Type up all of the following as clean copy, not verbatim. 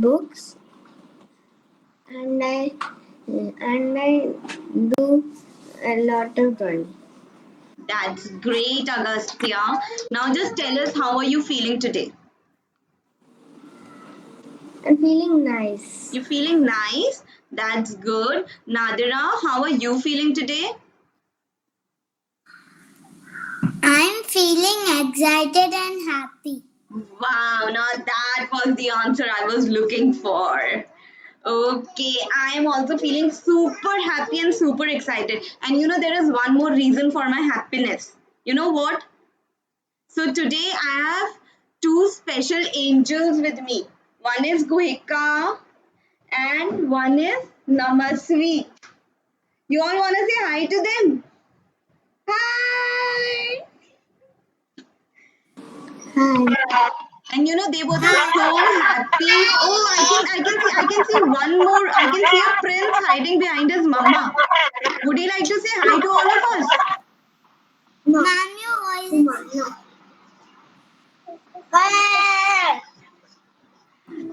books, and I do a lot of drawing. That's great, Agastya. Now just tell us, how are you feeling today? I'm feeling nice. You feeling nice? That's good. Nadira, how are you feeling today? I'm feeling excited and happy. Wow, now that was the answer I was looking for. Okay, I am also feeling super happy and super excited. And you know, there is one more reason for my happiness. You know what? So today I have two special angels with me. One is Gohika and one is Namasvi. You all want to say hi to them? Hi! Hi. And you know, they both are so happy. Oh, I can see one more. I can see a prince hiding behind his mama. Would you like to say hi to all of us? No. Ma'am, your voice is... Hi.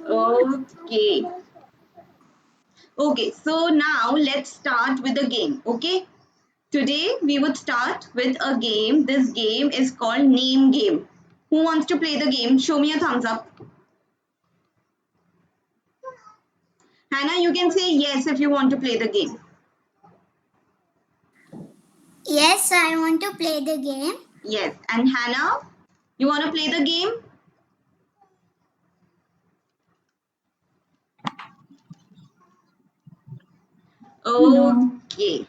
Okay. Okay, so now let's start with the game. Okay. Today we would start with a game. This game is called Name Game. Who wants to play the game? Show me a thumbs up. Hannah, you can say yes if you want to play the game. Yes, I want to play the game. Yes. And Hannah, you want to play the game? No. Okay.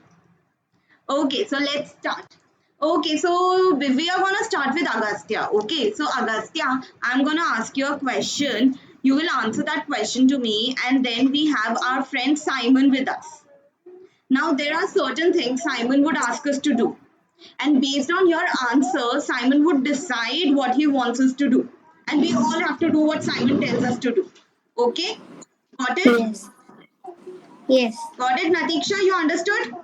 Okay, so let's start. Okay, so we are gonna start with Agastya. Okay, so Agastya, I'm gonna ask you a question. You will answer that question to me, and then we have our friend Simon with us. Now, there are certain things Simon would ask us to do, and based on your answer, Simon would decide what he wants us to do, and we all have to do what Simon tells us to do. Okay, got it? Yes. Yes. Got it, Natiksha? You understood?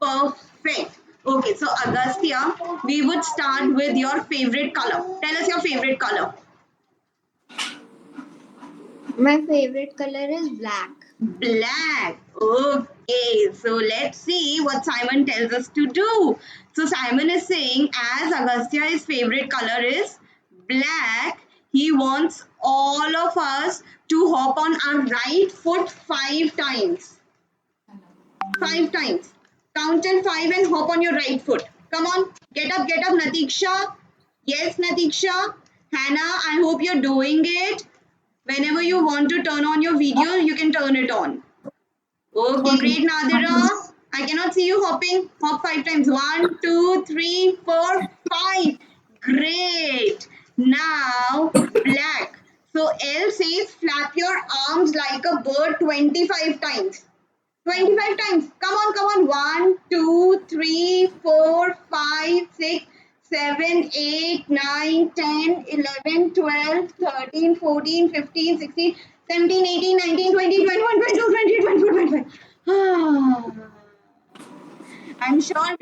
Perfect. Okay, so Agastya, we would start with your favorite color. Tell us your favorite color. My favorite color is black. Black. Okay, so let's see what Simon tells us to do. So Simon is saying, as Agastya's favorite color is black, he wants all of us to hop on our right foot 5 times. 5 times. Count till 5 and hop on your right foot. Come on, get up, Natiksha. Yes, Natiksha. Hannah, I hope you're doing it. Whenever you want to turn on your video, you can turn it on. Okay, great, Nadira. I cannot see you hopping. Hop 5 times. One, two, three, four, five. Great. Now, black. So L says flap your arms like a bird 25 times. 25 times. Come on. One, two, three, four, five, 6, 7, 8, 9, 10, 11, 12, 13, 14, 15, 16, 17, 18, 19, 20, 21, 22, 23, 24, 25. I'm sure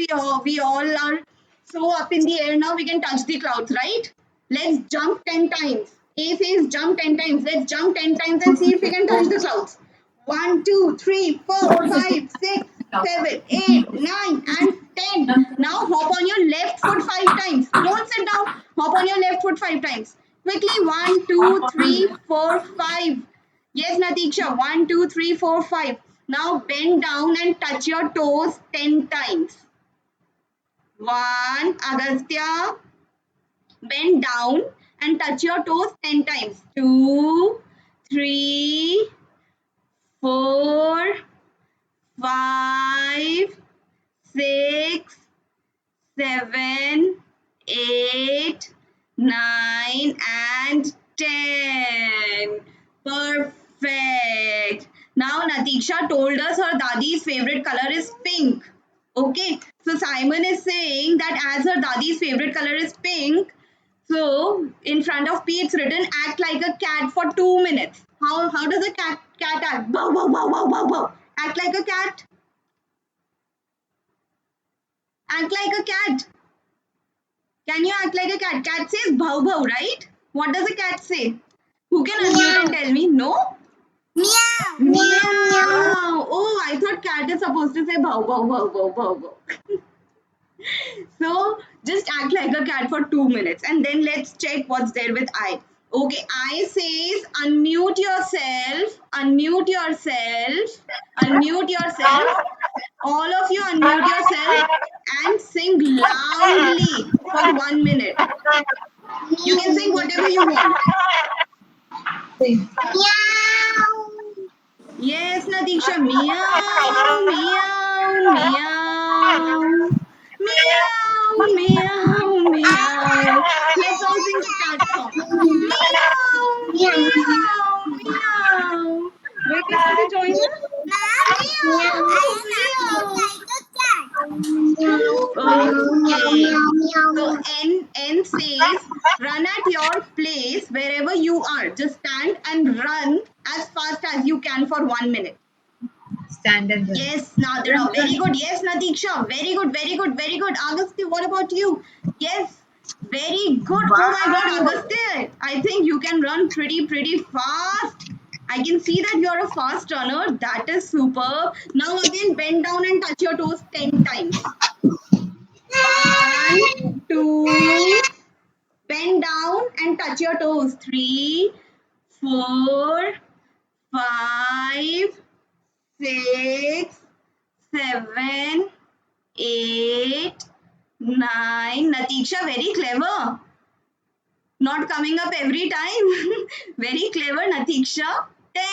we all are so up in the air now we can touch the clouds, right? Let's jump 10 times. A says jump 10 times. Let's jump 10 times and see if we can touch the clouds. One, two, three, four, five, six, 7, 8, 9, and 10. Now hop on your left foot 5 times. Don't sit down. Hop on your left foot 5 times. Quickly. One, two, three, four, 5. Yes, Natiksha. One, two, three, four, 5. Now bend down and touch your toes 10 times. One, Agastya. Bend down and touch your toes 10 times. Two, three, four, five, six, 7, 8, 9, and 10. Perfect. Now Natiksha told us her dadi's favorite color is pink. Okay, so Simon is saying that as her dadi's favorite color is pink, so in front of P it's written act like a cat for 2 minutes. How does a cat act? Bow bow bow bow bow bow. Act like a cat. Act like a cat. Can you act like a cat? Cat says bow bow, right? What does a cat say? Who can unmute and tell me? No? cat is supposed to say bow, bow, bow, bow, bow, bow. So just act like a cat for 2 minutes and then let's check what's there with I. Okay, I says unmute yourself, unmute yourself, unmute yourself. All of you unmute yourself and sing loudly for 1 minute. You can sing whatever you want. Yes, Nadiksha. Meow, meow, meow. Meow, meow, meow. Let's all sing the cat song. Meow, meow, meow. Wait, can you join us? Meow, Okay. So N says run at your place wherever you are. Just stand and run as fast as you can for 1 minute. Stand and run. Yes, Nadira. Very good. Yes, Natiksha. Very good. Very good. Very good. Agastya, what about you? Yes. Very good. Oh my God, Agastya. I think you can run pretty fast. I can see that you're a fast runner. That is superb. Now again, bend down and touch your toes 10 times. 1, 2, bend down and touch your toes. 3, 4, 5, 6, 7, 8, 9. Natiksha, very clever. Not coming up every time. Very clever, Natiksha.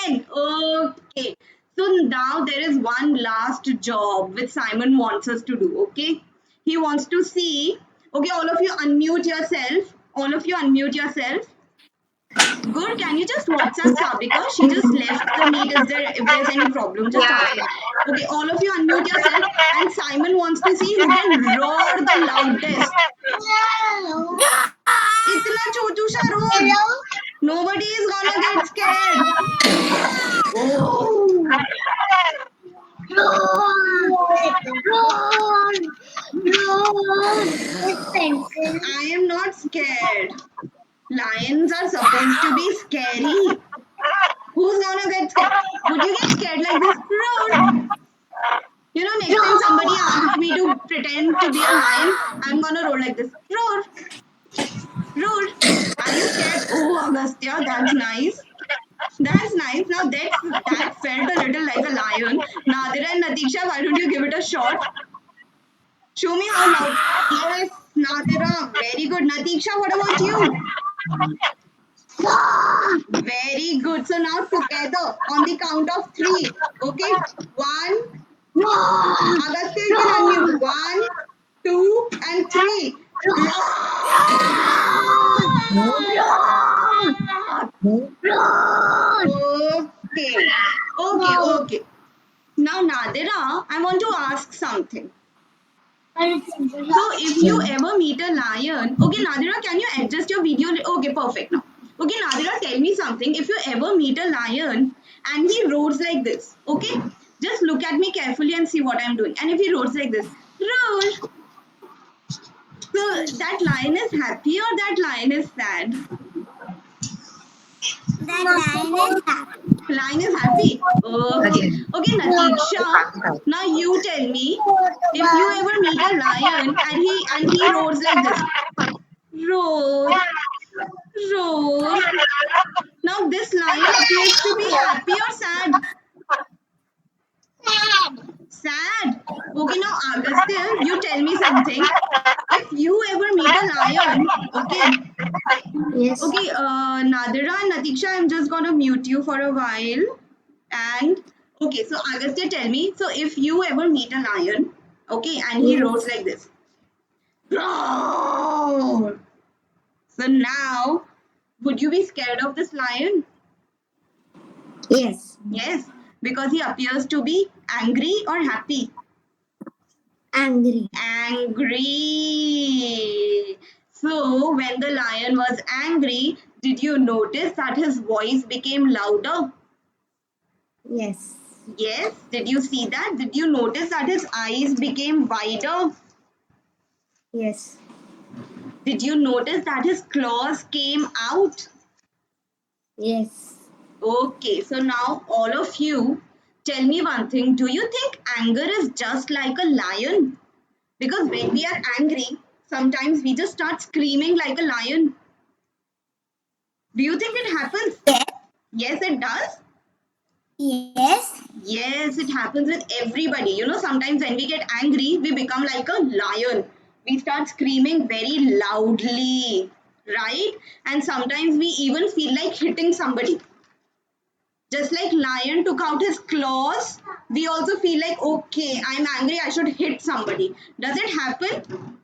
10. Okay. So now there is one last job which Simon wants us to do. Okay. He wants to see. Okay, all of you unmute yourself. All of you unmute yourself. Good. Can you just WhatsApp Sabika? She just left the meet. If there's any problem, just ask her. Okay, all of you unmute yourself. And Simon wants to see who can roar the loudest. Itna chotu sa roar. Nobody is gonna get scared. Oh. I am not scared. Lions are supposed to be scary. Who's gonna get scared? Would you get scared like this? Roar. You know, next time somebody asks me to pretend to be a lion, I'm gonna roar like this. Roar. Roar. Are you scared? Oh, Agastya, that's nice. That's nice. Now that felt a little like a lion. Nadira and Natiksha, why don't you give it a shot? Show me how loud. Yes, Nadira. Very good. Natiksha, what about you? Very good. So now together on the count of 3. Okay. 1. Agastya, you can unmute. 1, 2, and 3. Okay. Okay. Now, Nadira, I want to ask something. So, if you ever meet a lion, okay, Nadira, can you adjust your video? Okay, perfect. Now, okay, Nadira, tell me something. If you ever meet a lion and he roars like this, okay, just look at me carefully and see what I'm doing. And if he roars like this, roar. So, that lion is happy or that lion is sad? Lion is happy. Okay. Okay, Natiksha. Now you tell me, if you ever meet a lion and he roars like this, roar, roar. Now this lion appears to be happy or sad? Sad. Okay, now Agastya, you tell me something. If you ever meet a lion, okay. Yes. Okay, Nadira and Natiksha, I'm just gonna mute you for a while. And okay, so Agastya, tell me. So if you ever meet a lion, okay, and he Yes. roars like this, roar. So now, would you be scared of this lion? Yes. Yes, because he appears to be angry or happy. Angry. Angry. So when the lion was angry, did you notice that his voice became louder? Yes. Yes. Did you see that? Did you notice that his eyes became wider? Yes. Did you notice that his claws came out? Yes. Okay, so now all of you Tell me one thing. Do you think anger is just like a lion? Because when we are angry, sometimes we just start screaming like a lion. Do you think it happens? Yes. Yes, it does. Yes. Yes, it happens with everybody. You know, sometimes when we get angry, we become like a lion. We start screaming very loudly, right? And sometimes we even feel like hitting somebody. Just like lion took out his claws, we also feel like, okay, I'm angry, I should hit somebody. Does it happen?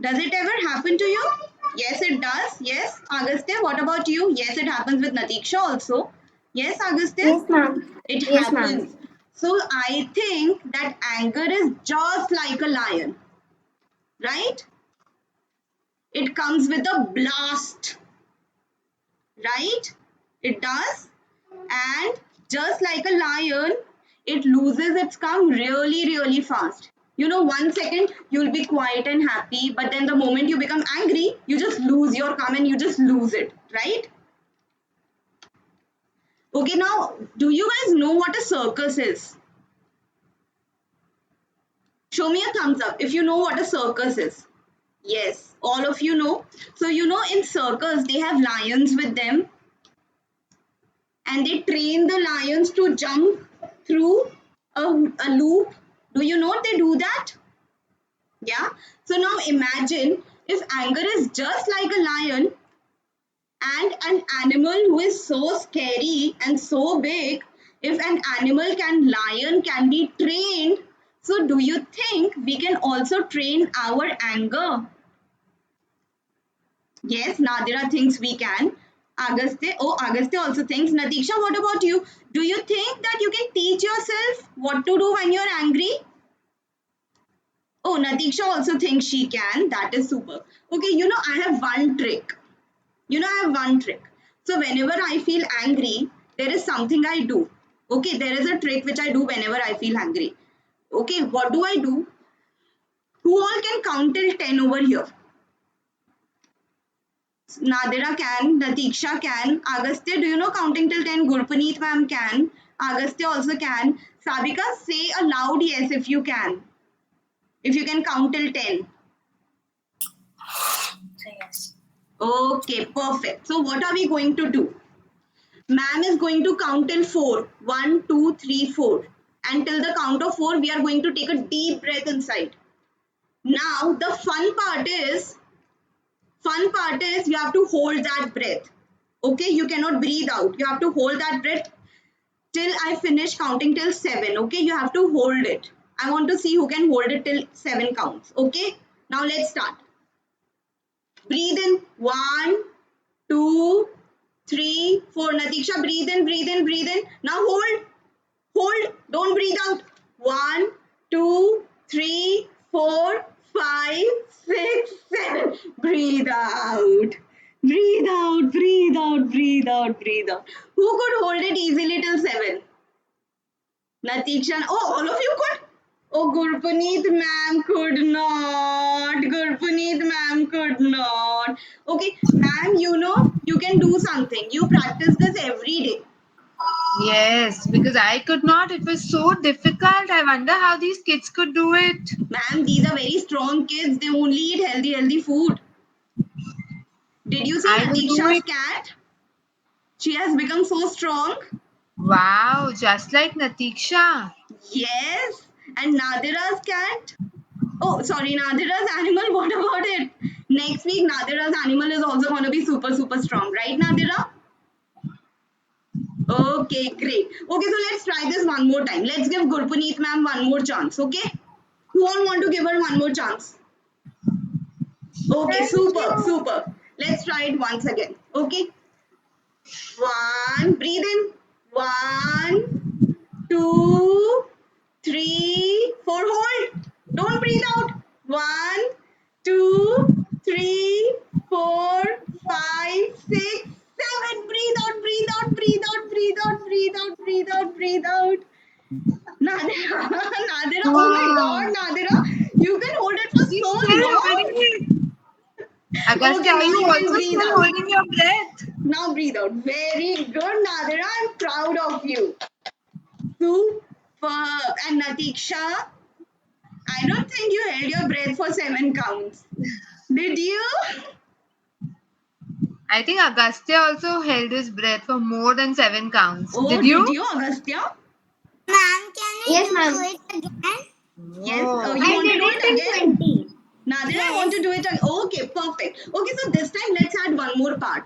Does it ever happen to you? Yes, it does. Yes, Agastya, what about you? Yes, it happens with Natiksha also. Yes, Agastya, Yes, ma'am. it Yes, ma'am. happens. So I think that anger is just like a lion, right? It comes with a blast, right? It does. And just like a lion, it loses its calm really, really fast. You know, 1 second you'll be quiet and happy, but then the moment you become angry, you just lose your calm and you just lose it, right? Okay, now, do you guys know what a circus is? Show me a thumbs up if you know what a circus is. Yes, all of you know. So, you know, in circus, they have lions with them and they train the lions to jump through a loop. Do you know they do that? Yeah. So now imagine if anger is just like a lion and an animal who is so scary and so big, if an animal lion can be trained, so do you think we can also train our anger? Yes, Nadira thinks we can. Agastya also thinks. Natiksha, what about you? Do you think that you can teach yourself what to do when you're angry? Oh, Natiksha also thinks she can. That is super. Okay, you know, I have one trick. I have one trick. So, whenever I feel angry, there is something I do. Okay, there is a trick which I do whenever I feel angry. Okay, what do I do? Who all can count till 10 over here? Nadira can, Natiksha can, Agastya, do you know counting till 10? Gurpaneet ma'am can, Agastya also can. Sabika, say a loud yes if you can. If you can count till 10. Yes. Okay, perfect. So what are we going to do? Ma'am is going to count till 4. 1, 2, 3, 4. And till the count of 4, we are going to take a deep breath inside. Now, the fun part is you have to hold that breath. Okay, you cannot breathe out. You have to hold that breath till I finish counting till 7. Okay, you have to hold it. I want to see who can hold it till 7 counts. Okay, now let's start. Breathe in. 1, 2, 3, 4. Natiksha, breathe in, breathe in, breathe in. Now hold. Hold. Don't breathe out. 1, 2, 3, 4, 5, 6, 7. Breathe out. Breathe out, breathe out, breathe out, breathe out. Who could hold it easily till 7? Natiksha. Oh, all of you could? Oh, Gurpaneet ma'am could not. Gurpaneet ma'am could not. Okay, ma'am, you know, you can do something. You practice this every day. Yes, because I could not. It was so difficult. I wonder how these kids could do it. Ma'am, these are very strong kids. They only eat healthy, healthy food. Did you see I would do Natiksha's it. cat? She has become so strong. Wow, just like Natiksha. Yes. And Nadira's cat? Oh, sorry, Nadira's animal. What about it? Next week, Nadira's animal is also going to be super, super strong. Right, Nadira? Okay, great. Okay, so let's try this one more time. Let's give Gurpaneet ma'am one more chance. Okay? Who all want to give her one more chance? Okay, Thank super, you. super. Let's try it once again. Okay? One, breathe in. 1, 2, 3, 4. Hold. Don't breathe out. 1, 2, 3, 4, 5, 6, 7. Breathe out, breathe out, breathe out, breathe out, breathe out, breathe out, breathe out. Nadira, Nadira, oh my Wow. god, Nadira, you can hold it for She's so still holding long. it. Agastya, Okay, are now you you can also breathe still out. holding your breath? Now breathe out. Very good, Nadira. I'm proud of you. Superb. And Natiksha, I don't think you held your breath for 7 counts. Did you? I think Agastya also held his breath for more than 7 counts. Oh, Did did you? you, Agastya? Ma'am, can I Yes, do ma'am. it again? Yes. Oh. You I want to did do it it in again? 20. Nadir, I want to do it again. Okay, perfect. Okay, so this time let's add one more part.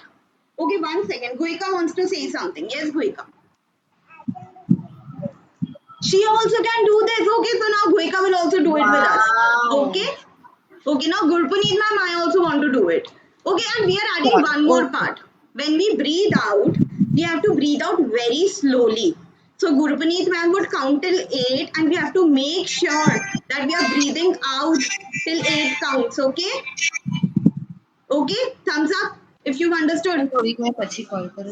Okay, 1 second. Guika wants to say something. Yes, Guika. She also can do this. Okay, so now Guika will also do it with us. Wow. Okay? Okay, now Gurpuneet ma'am, I also want to do it. Okay, and we are adding one more Okay. part. When we breathe out, we have to breathe out very slowly. So Gurpuneet ma'am would count till 8 and we have to make sure that we are breathing out till 8 counts. Okay? Okay, thumbs up if you've understood.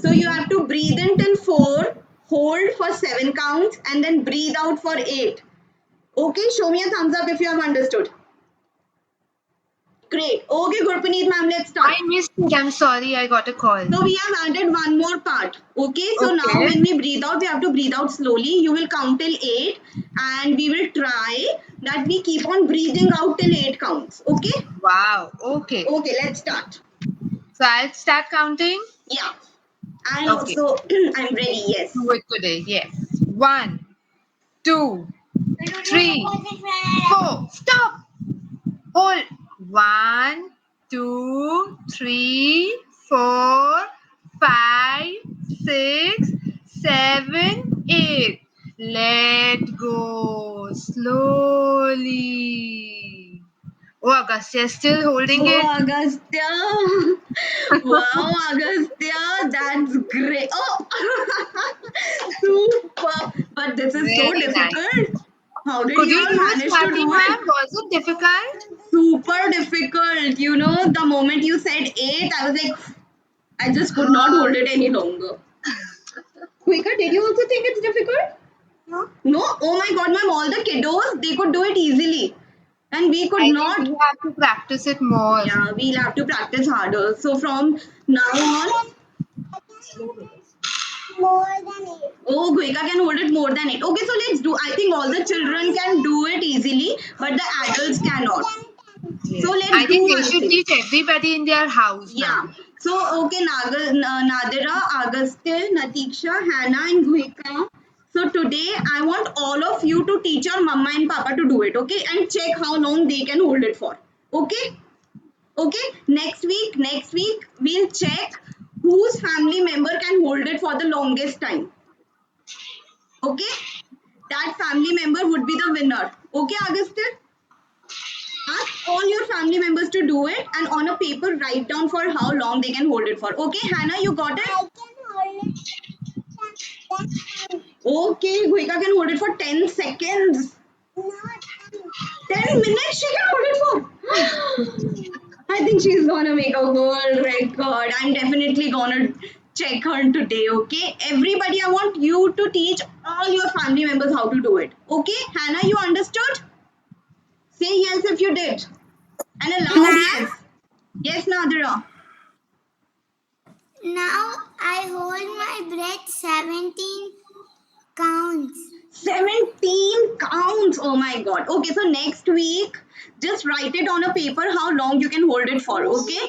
So you have to breathe in till 4, hold for 7 counts, and then breathe out for 8. Okay, show me a thumbs up if you have understood. Great. Okay, Gurpuneet ma'am, let's I start. missed it. I'm sorry. I got a call. So we have added one more part. Okay, so now Okay. when we breathe out, we have to breathe out slowly. You will count till 8 and we will try that we keep on breathing out till 8 counts. Okay? Wow. Okay. Okay, let's start. So I'll start counting. Yeah. And Okay. also, I'm ready. Yes. Do it today. Yes. 1, 2, 3, 4. Stop. Hold. 1, 2, 3, 4, 5, 6, 7, 8. Let go slowly. Oh, Agastya is still holding it. Oh, Agastya. Wow, Agastya, that's great. Oh, super. But this is so Very nice. difficult. How did Could you you all do it, manage to Swati do ma'am? it? Was it difficult? Super difficult. You know, the moment you said 8, I was like, I just could not hold it any longer. Quika, did you also think it's difficult? No. No? Oh my god, ma'am, all the kiddos, they could do it easily. And we could I think not. we have to practice it more. Yeah, we'll have to practice harder. So from now on, More than 8. oh, Guika can hold it more than 8. Okay, so let's do. I think all the children can do it easily, but the adults cannot. So Yes. let's I do think they one should thing. teach everybody in their house Yeah. now. So, okay, Nadira, Agastya, Natiksha, Hannah, and Guika. So today I want all of you to teach your mama and papa to do it, okay? And check how long they can hold it for. Okay? Okay? Next week, we'll check whose family member can hold it for the longest time. Okay? That family member would be the winner. Okay, Agastya? Ask all your family members to do it and on a paper write down for how long they can hold it for. Okay, Hannah, you got it? I can hold it 10 Okay, Guika can hold it for 10 seconds. not 10 minutes she can hold it for. I think she's gonna make a world record. I'm definitely gonna check her today, okay? Everybody, I want you to teach all your family members how to do it. Okay, Hannah, you understood? Say yes if you did. And a loud Ma'am, yes. Yes, Nadira. now I hold my breath 17 counts. 17 counts. Oh my god. Okay, so next week, just write it on a paper how long you can hold it for. Okay,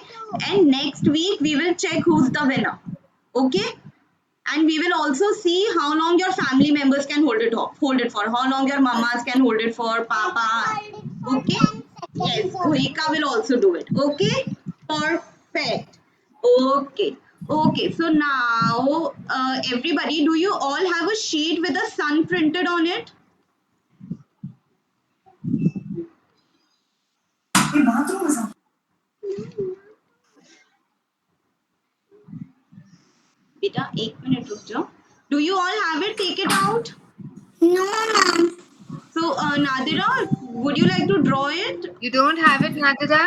and next week we will check who's the winner. Okay, and we will also see how long your family members can hold it for, how long your mamas can hold it for, papa. Okay, yes, Gohika will also do it. Okay, perfect. Okay, okay, so now everybody, do you all have a sheet with a sun printed on it? Beta, 1 minute रुक जाओ. Do you all have it? Take it out. No, ma'am. So, Nadira, would you like to draw it? You don't have it, Nadira?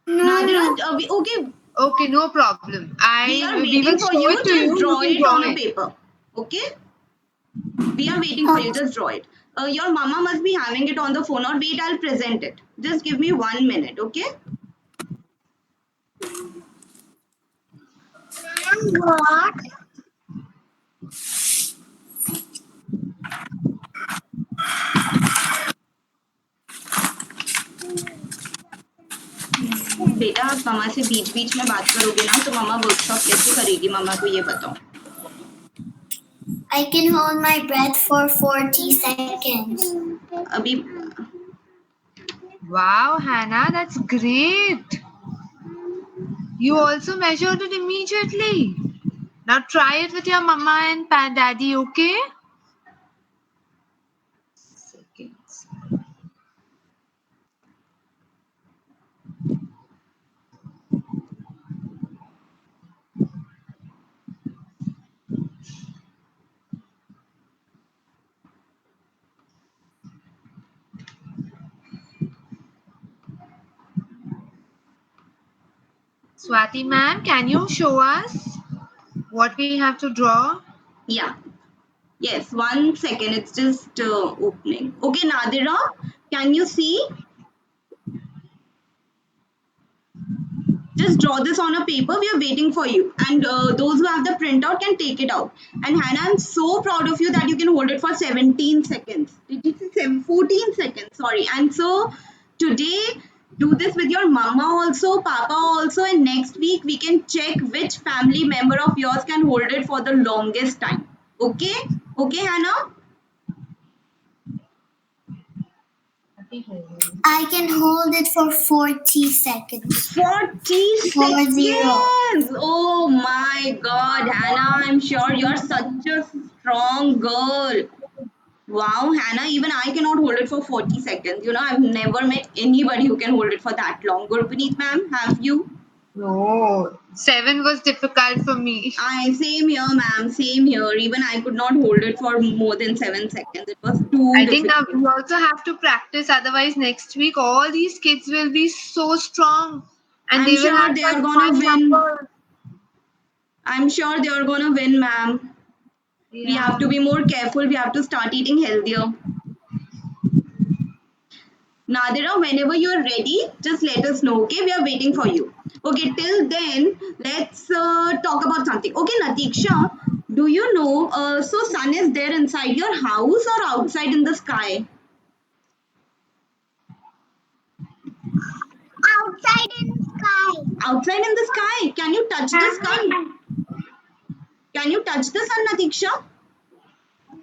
No, Nadira, ma'am. okay, Okay, no problem. we are We will waiting for show you. it to you. Just You draw can it draw on a it. paper. Okay? We are waiting for you. Just draw it. Your mama must be having it on the phone, or wait, I'll present it. Just give me 1 minute, okay? What? बेटा आप मम्मा से बीच बीच में बात करोगे ना तो मम्मा workshop कैसे करेगी, मम्मा को ये बताओ. I can hold my breath for 40 seconds. अभी Wow, Hannah, that's great. You also measured it immediately. Now try it with your mama and daddy, okay? Seconds. Swati ma'am, can you show us what we have to draw? yeah. Yes, 1 second. It's just opening. Okay, Nadira, can you see? Just draw this on a paper. We are waiting for you. And those who have the printout can take it out. And Hannah, I'm so proud of you that you can hold it for 17 seconds. Did you say 14 seconds? Sorry. And so today, do this with your mama also, papa also. And next week, we can check which family member of yours can hold it for the longest time. Okay? Okay, Hannah? I can hold it for 40 seconds. 40 4 0. seconds. Oh my God, Hannah, I'm sure you're such a strong girl. Wow, Hannah, even I cannot hold it for 40 seconds. You know, I've never met anybody who can hold it for that long. Gurpreet ma'am, have you? No. 7 was difficult for me. Same here, ma'am, same here. Even I could not hold it for more than 7 seconds. It was too I think now difficult. we also have to practice, otherwise next week all these kids will be so strong and I'm they will sure have they such are gonna high win. numbers. I'm sure they are gonna win, ma'am. We have Yeah. to be more careful. We have to start eating healthier. Nadira, whenever you're ready, just let us know, okay? We are waiting for you. Okay, till then, let's talk about something. Okay, Natiksha, do you know, so sun is there inside your house or outside in the sky? Outside in the sky. Outside in the sky. Can you touch the sun? Can you touch the sun, Natiksha?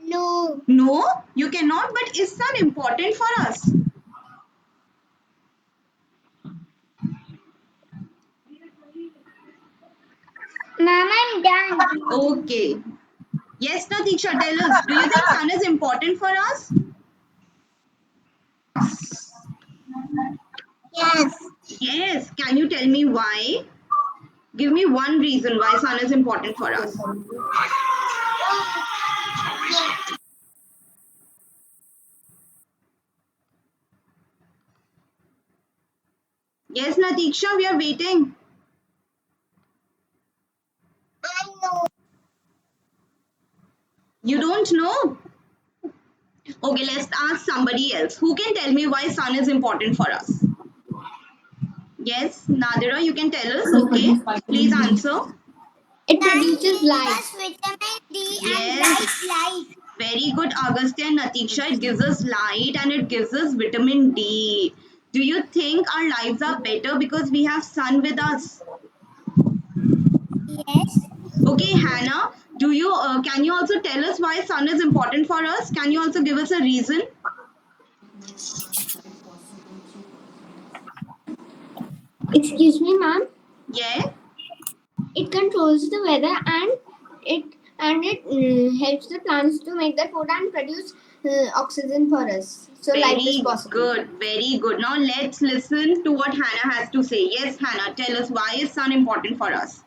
No. No, you cannot, but is sun important for us? Ma'am, I'm done. Okay. Yes, Natiksha, tell us, do you think sun is important for us? Yes. Yes. Can you tell me why? Give me one reason why sun is important for us. Yes, Natiksha, we are waiting. I know. You don't know? Okay, let's ask somebody else. Who can tell me why sun is important for us? Yes, Nadira, you can tell us. Okay, please answer. It produces light. Us vitamin D and Yes. light. Very good, Agastya and Natiksha. It gives us light and it gives us vitamin D. Do you think our lives are better because we have sun with us? Yes. Okay, Hannah, do you can you also tell us why sun is important for us? Can you also give us a reason? Excuse me, ma'am. Yeah. It controls the weather and it helps the plants to make the food and produce oxygen for us. So life is Very possible. good, very good. Now let's listen to what Hannah has to say. Yes, Hannah, tell us why is sun important for us?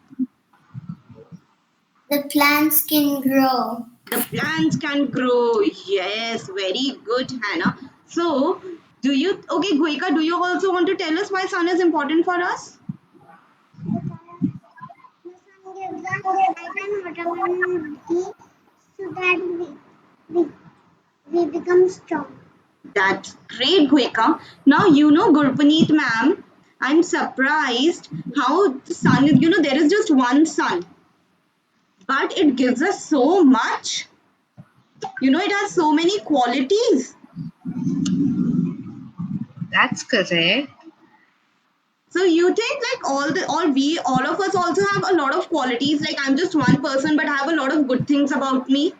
The plants can grow. The plants can grow. Yes, very good, Hannah. So, do you okay, Goika, do you also want to tell us why sun is important for us? The sun gives us light and vitamin D so that we become strong. That's great, Goika. Now you know, Gurpaneet ma'am, I'm surprised how the sun, there is just one sun, but it gives us so much. It has so many qualities. That's correct. So you think like all of us also have a lot of qualities. Like I'm just one person, but I have a lot of good things about me.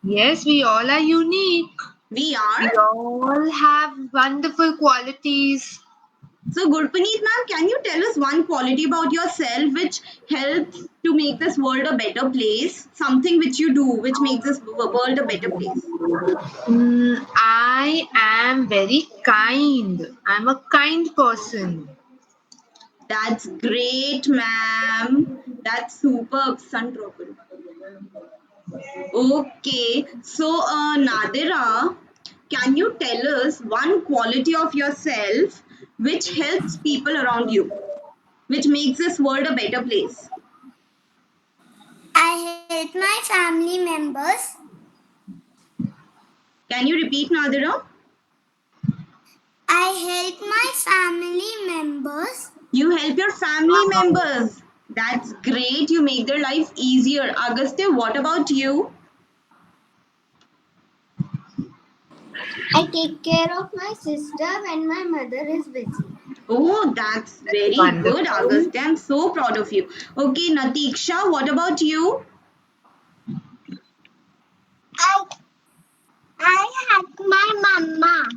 Yes, we all are unique. We We are. all have wonderful qualities. So Gurpaneet ma'am, can you tell us one quality about yourself which helps to make this world a better place? Something which you do which makes this world a better place. I am very kind. I'm a kind person. That's great, ma'am. That's superb, sun dropper. Okay, so Nadira, can you tell us one quality of yourself which helps people around you, which makes this world a better place? I help my family members. Can you repeat, Nadira? I help my family members. You help your family members. That's great. You make their life easier. Agastya, what about you? I take care of my sister when my mother is busy. Oh, that's very good, Wonderful. Agastya. I'm so proud of you. Okay, Natiksha, what about you? I help my mama.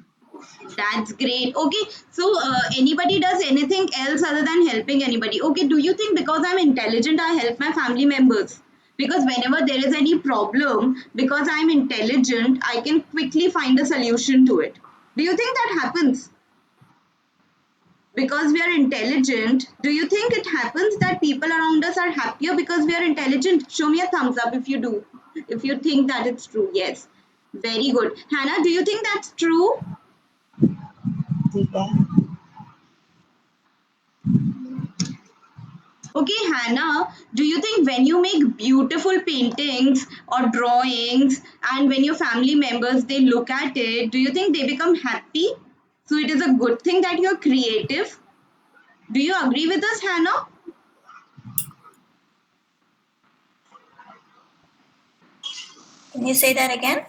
That's great. Okay, so anybody does anything else other than helping anybody? Okay, do you think because I'm intelligent, I help my family members? Because whenever there is any problem, because I'm intelligent, I can quickly find a solution to it. Do you think that happens? Because we are intelligent, do you think it happens that people around us are happier because we are intelligent? Show me a thumbs up if you do. If you think that it's true. Yes. Very good. Hannah, do you think that's true? Okay, Hannah, do you think when you make beautiful paintings or drawings and when your family members they look at it, do you think they become happy? So it is a good thing that you're creative. Do you agree with us, Hannah? Can you say that again?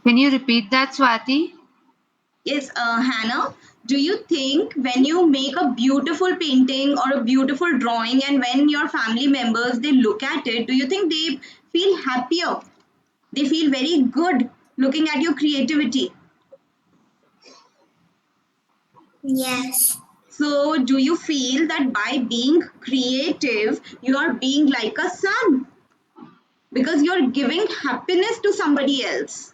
Can you repeat that, Swati? Yes, Hannah, do you think when you make a beautiful painting or a beautiful drawing and when your family members they look at it, do you think they feel happier? They feel very good looking at your creativity. Yes. So, do you feel that by being creative, you are being like a son? Because you're giving happiness to somebody else.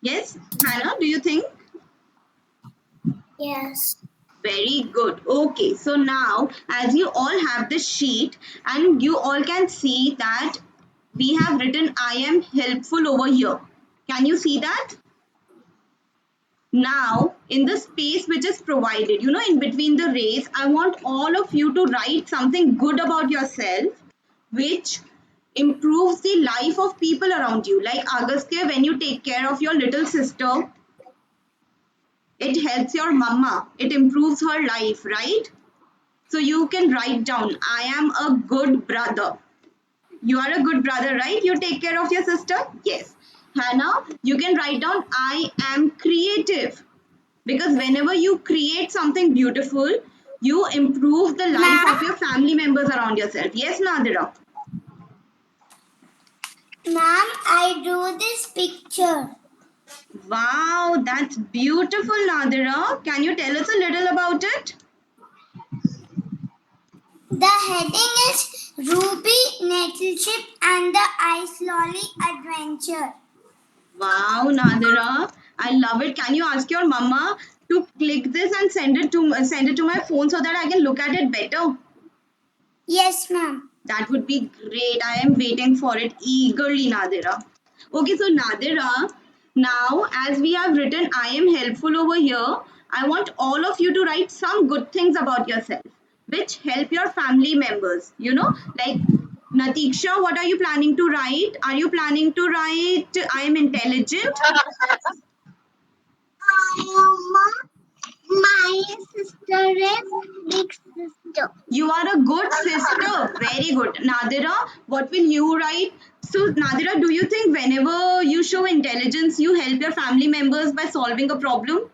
Yes, Hannah, do you think? Yes. Very good. Okay, so now as you all have this sheet and you all can see that we have written I am helpful over here. Can you see that? Now, in the space which is provided, in between the rays, I want all of you to write something good about yourself, which improves the life of people around you. Like Agastya, when you take care of your little sister, it helps your mama, it improves her life, right? So you can write down, I am a good brother. You are a good brother, right? You take care of your sister? Yes. Hannah, you can write down, I am creative. Because whenever you create something beautiful, you improve the life Ma'am, of your family members around yourself. Yes, Nadira? ma'am, I drew this picture. Wow, that's beautiful, Nadira. Can you tell us a little about it? The heading is Ruby, Nettleship and the Ice Lolly Adventure. Wow, Nadira, I love it. Can you ask your mama to click this and send it to my phone so that I can look at it better? Yes, ma'am. That would be great. I am waiting for it eagerly, Nadira. Okay, so Nadira, now as we have written I am helpful over here, I want all of you to write some good things about yourself which help your family members. Like Natiksha, what are you planning to write? Are you planning to write I am intelligent? My sister is big sister. You are a good sister. Very good. Nadira, what will you write? So, Nadira, do you think whenever you show intelligence, you help your family members by solving a problem?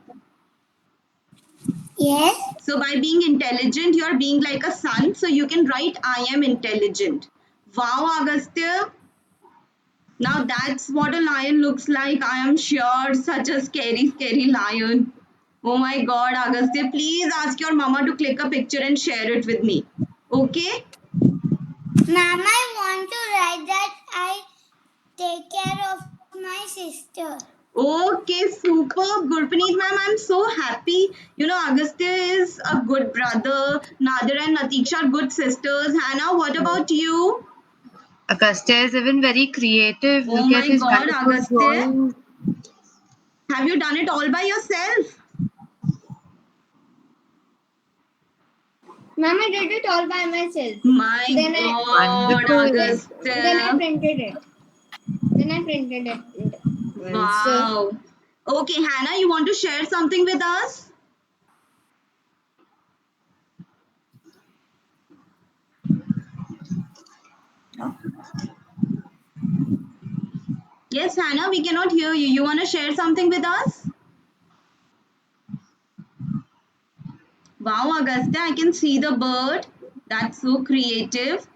Yes. So, by being intelligent, you are being like a son. So, you can write, I am intelligent. Wow, Agastya. Now, that's what a lion looks like. I am sure. Such a scary, scary lion. Oh my god, Agastya, please ask your mama to click a picture and share it with me. Okay? Mama, I want to write that I take care of my sister. Okay, superb. Gurpreet ma'am, I'm so happy. You know, Agastya is a good brother. Nadir and Natiksha are good sisters. Hannah, what about you? Agastya is even very creative. Oh Look at my his god, wonderful Agastya. drawings. Have you done it all by yourself? Ma'am, I did it all by myself. My Then god, Wonderful. then I Agastya. printed it. Then I printed it. So Wow. Okay, Hannah, you want to share something with us? Yes, Hannah, we cannot hear you. You want to share something with us? Wow, Agastya, I can see the bird. That's so creative.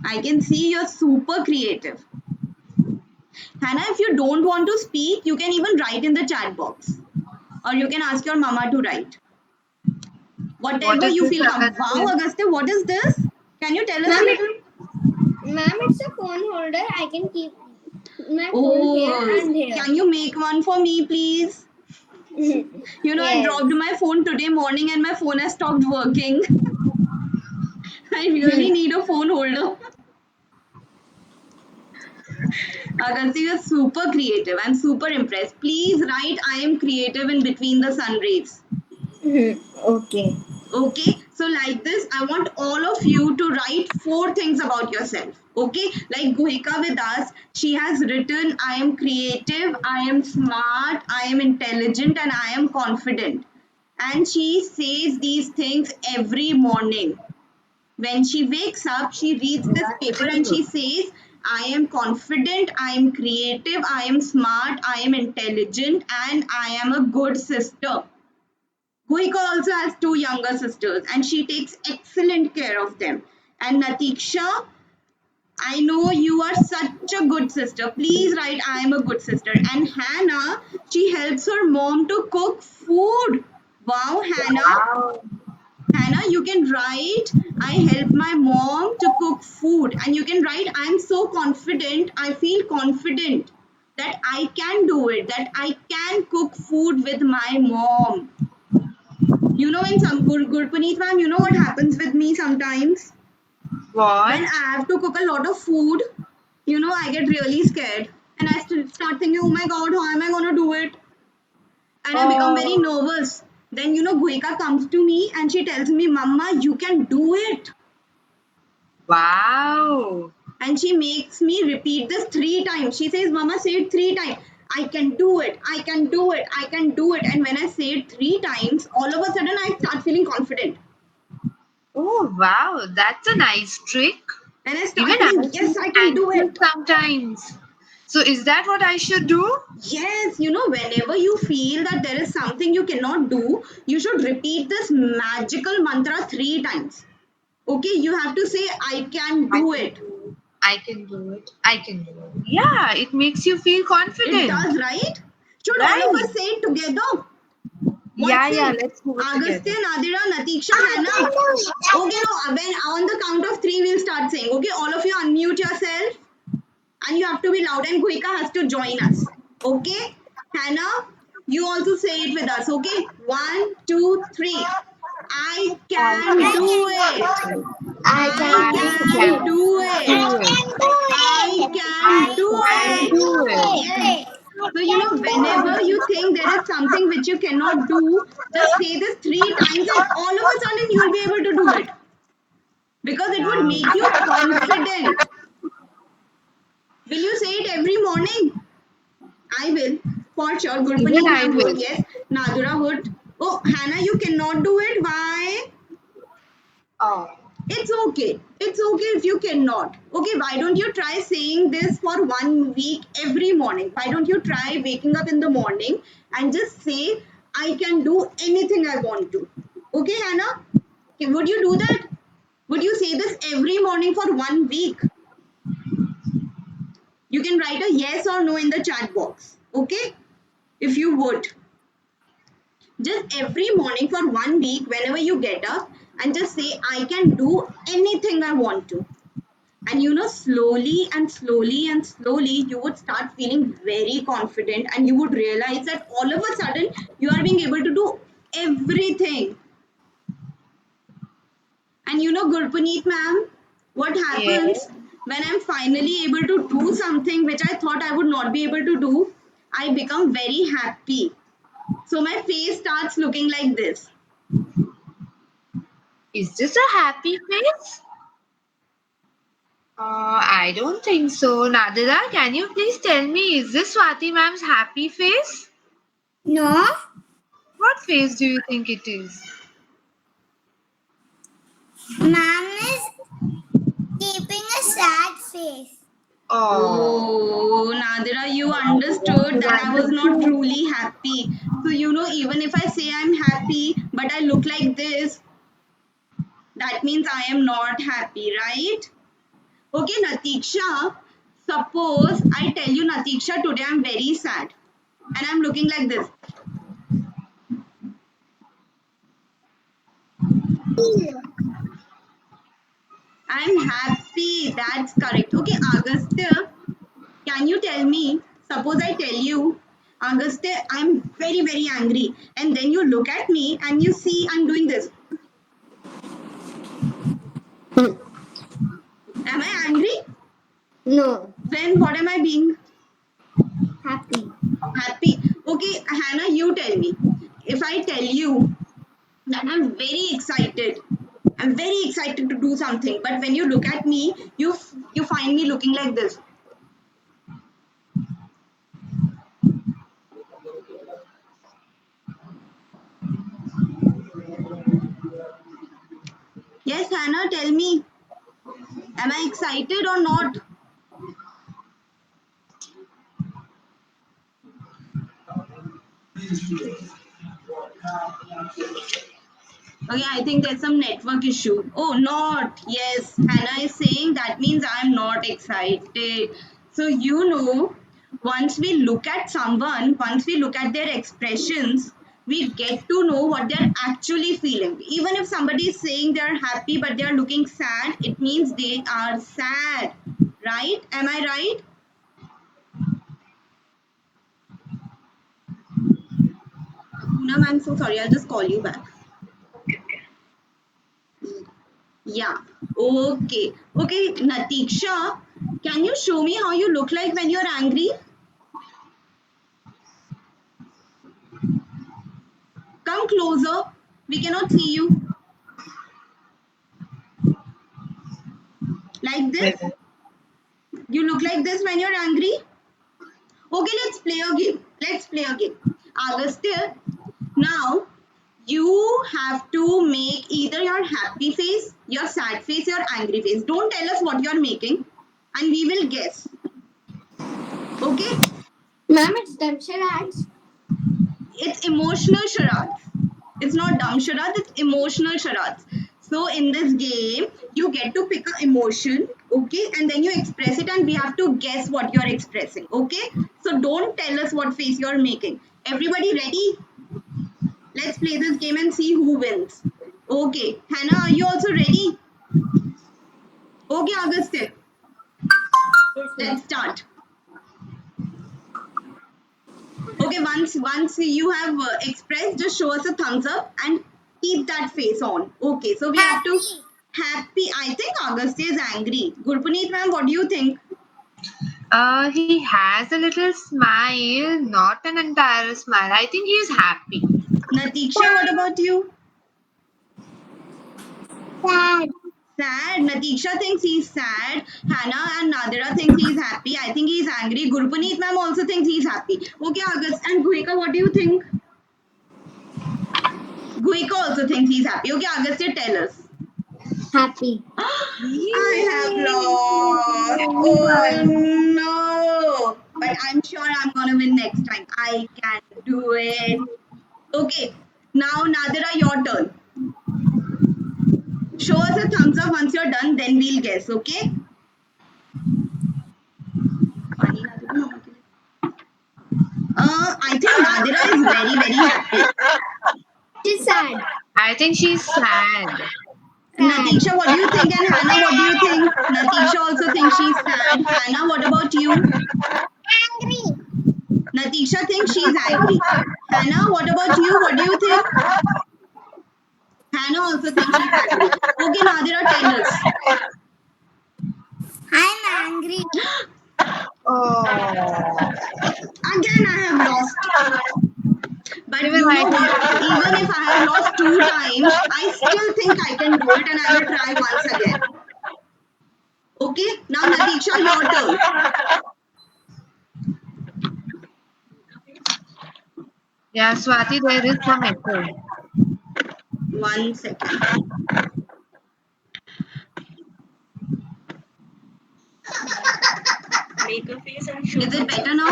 I can see you're super creative. Hannah, if you don't want to speak, you can even write in the chat box. Or you can ask your mama to write. What Whatever is you this, feel comfortable. Wow, Agastya? Agastya, what is this? Can you tell us a ma'am, little? it's a phone holder. I can keep my phone here Oh, and here. can you make one for me, please? You know, I Yes. dropped my phone today morning and my phone has stopped working. I really need a phone holder. Agastya, you're super creative. I'm super impressed. Please write, I am creative in between the sun rays. Okay. Okay, so like this, I want all of you to write 4 things about yourself. Okay, like Gohika with us, she has written, I am creative, I am smart, I am intelligent, and I am confident. And she says these things every morning. When she wakes up, she reads this paper and she says, I am confident, I am creative, I am smart, I am intelligent, and I am a good sister. Guhika also has 2 younger sisters and she takes excellent care of them. And Natiksha, I know you are such a good sister. Please write, I am a good sister. And Hannah, she helps her mom to cook food. Wow, Hannah. Wow. Hannah, you can write, I help my mom to cook food. And you can write, I am so confident, I feel confident that I can do it, that I can cook food with my mom. You know, when some Gurpuneet ma'am, you know what happens with me sometimes? When What? I have to cook a lot of food, you know, I get really scared. And I start thinking, oh my god, how am I going to do it? And I become very Oh, nervous. Then, you know, Guika comes to me and she tells me, Mama, you can do it. wow. And she makes me repeat this 3 times. She says, Mama, say it 3 times. I can do it. I can do it. I can do it. And when I say it 3 times, all of a sudden I start feeling confident. Oh, wow. That's a nice trick. And I start Even I feeling, yes, feel I can do anxious it. sometimes. So, is that what I should do? Yes, you know, whenever you feel that there is something you cannot do, you should repeat this magical mantra 3 times. Okay, you have to say, I can I do can it. do it. I can do it. I can do it. Yeah, it makes you feel It confident. does, right? Should all of Right. us say it together? What Yeah, yeah. say? Let's do it Agastya, together. Nadira, Natiksha, I can Hannah. do it. Okay, no, when on the count of 3, we'll start saying. Okay, all of you unmute yourself and you have to be loud and Guika has to join us. Okay? Hannah, you also say it with us. Okay? 1, 2, 3. I I can can do do it. it. I I can I do can it. can do do it. I it. can do I it. can I do can it. do it. Yes. I So, you know, can do whenever it. you think there is something which you cannot do, just say this 3 times and all of a sudden you'll be able to do it. Because it would Wow. make you confident. Will you say it every morning? I will. For sure. Even Gurpuneet I ma'am would. will. Yes. Nadura would. Oh, Hannah, you cannot do it. Why? Oh. It's okay. It's okay if you cannot. Okay, why don't you try saying this for 1 week every morning? Why don't you try waking up in the morning and just say, I can do anything I want to? Okay, Hannah? Okay, would you do that? Would you say this every morning for 1 week? You can write a yes or no in the chat box. Okay? If you would. Just every morning for 1 week, whenever you get up, and just say, I can do anything I want to. And slowly and slowly and slowly, you would start feeling very confident, and you would realize that all of a sudden, you are being able to do everything. And Gurpuneet ma'am, what happens Yes. when I'm finally able to do something which I thought I would not be able to do? I become very happy. So my face starts looking like this. Is this a happy face? I don't think so. Nadira, can you please tell me, is this Swati ma'am's happy face? No, What face do you think it is? ma'am is keeping a sad face. Oh, Nadira, you understood that I was not truly happy. So, even if I say I'm happy, but I look like this, that means I am not happy, right? Okay, Natiksha, suppose I tell you, Natiksha, today I'm very sad and I'm looking like this. I'm happy, that's correct. Okay, Agastya, can you tell me, suppose I tell you, Agastya, I'm very, very angry, and then you look at me and you see I'm doing this. Am I angry? No. Then what am I being? Happy. Happy. Okay, Hannah, you tell me. If I tell you that I'm very excited to do something, but when you look at me, you find me looking like this. Yes, Hannah, tell me. Am I excited or not? Okay, I think there's some network issue. Oh, not. Yes, Hannah is saying that means I'm not excited. So, once we look at someone, once we look at their expressions, we get to know what they're actually feeling. Even if somebody is saying they're happy but they're looking sad, it means they are sad. Right? Am I right? Poonam, I'm so sorry. I'll just call you back. Yeah. Okay. Okay, Natiksha, can you show me how you look like when you're angry? Come closer. We cannot see you. Like this? You look like this when you're angry? Okay, let's play a game. Let's play a game. Agastya, now you have to make either your happy face, your sad face, your angry face. Don't tell us what you're making and we will guess. Okay? Ma'am, it's dumb charades. It's emotional charades. It's not dumb charades, it's emotional charades. So in this game, you get to pick an emotion, okay, and then you express it, and we have to guess what you're expressing, okay? So don't tell us what face you're making. Everybody ready? Let's play this game and see who wins. Okay, Hannah, are you also ready? Okay, Agastya, let's start. Okay, once you have expressed, just show us a thumbs up and keep that face on. Okay, so we have to happy. I think Agastya is angry. Gurpuneet ma'am, what do you think? He has a little smile, not an entire smile. I think he's happy. Natiksha, what about you? Sad. Sad. Natiksha thinks he's sad. Hannah and Nadira thinks he's happy. I think he's angry. Gurpuneet ma'am also thinks he's happy. Okay, Agast and Guhika, what do you think? Guhika also thinks he's happy. Okay, Agastya, tell us. Happy. I have lost. Oh no. But I'm sure I'm gonna win next time. I can do it. Okay. Now, Nadira, your turn. Show us a thumbs up once you're done, then we'll guess, okay? I think Nadira is very, very happy. She's sad. I think she's sad. Natisha, what do you think? And Hannah, what do you think? Natisha also thinks she's sad. Hannah, what about you? Angry. Natisha thinks she's angry. Hannah, what about you? What do you think? Hannah also thinks she's angry. Okay, Nadira, tell us. I'm angry. Oh. Again, I have lost. But Even you I know think- what? Even if I have lost 2 times, I still think I can do it and I will try once again. Okay, now Natisha, your turn. Yeah, Swati, there is some echo. 1 second. Make a face and show. Is it better now?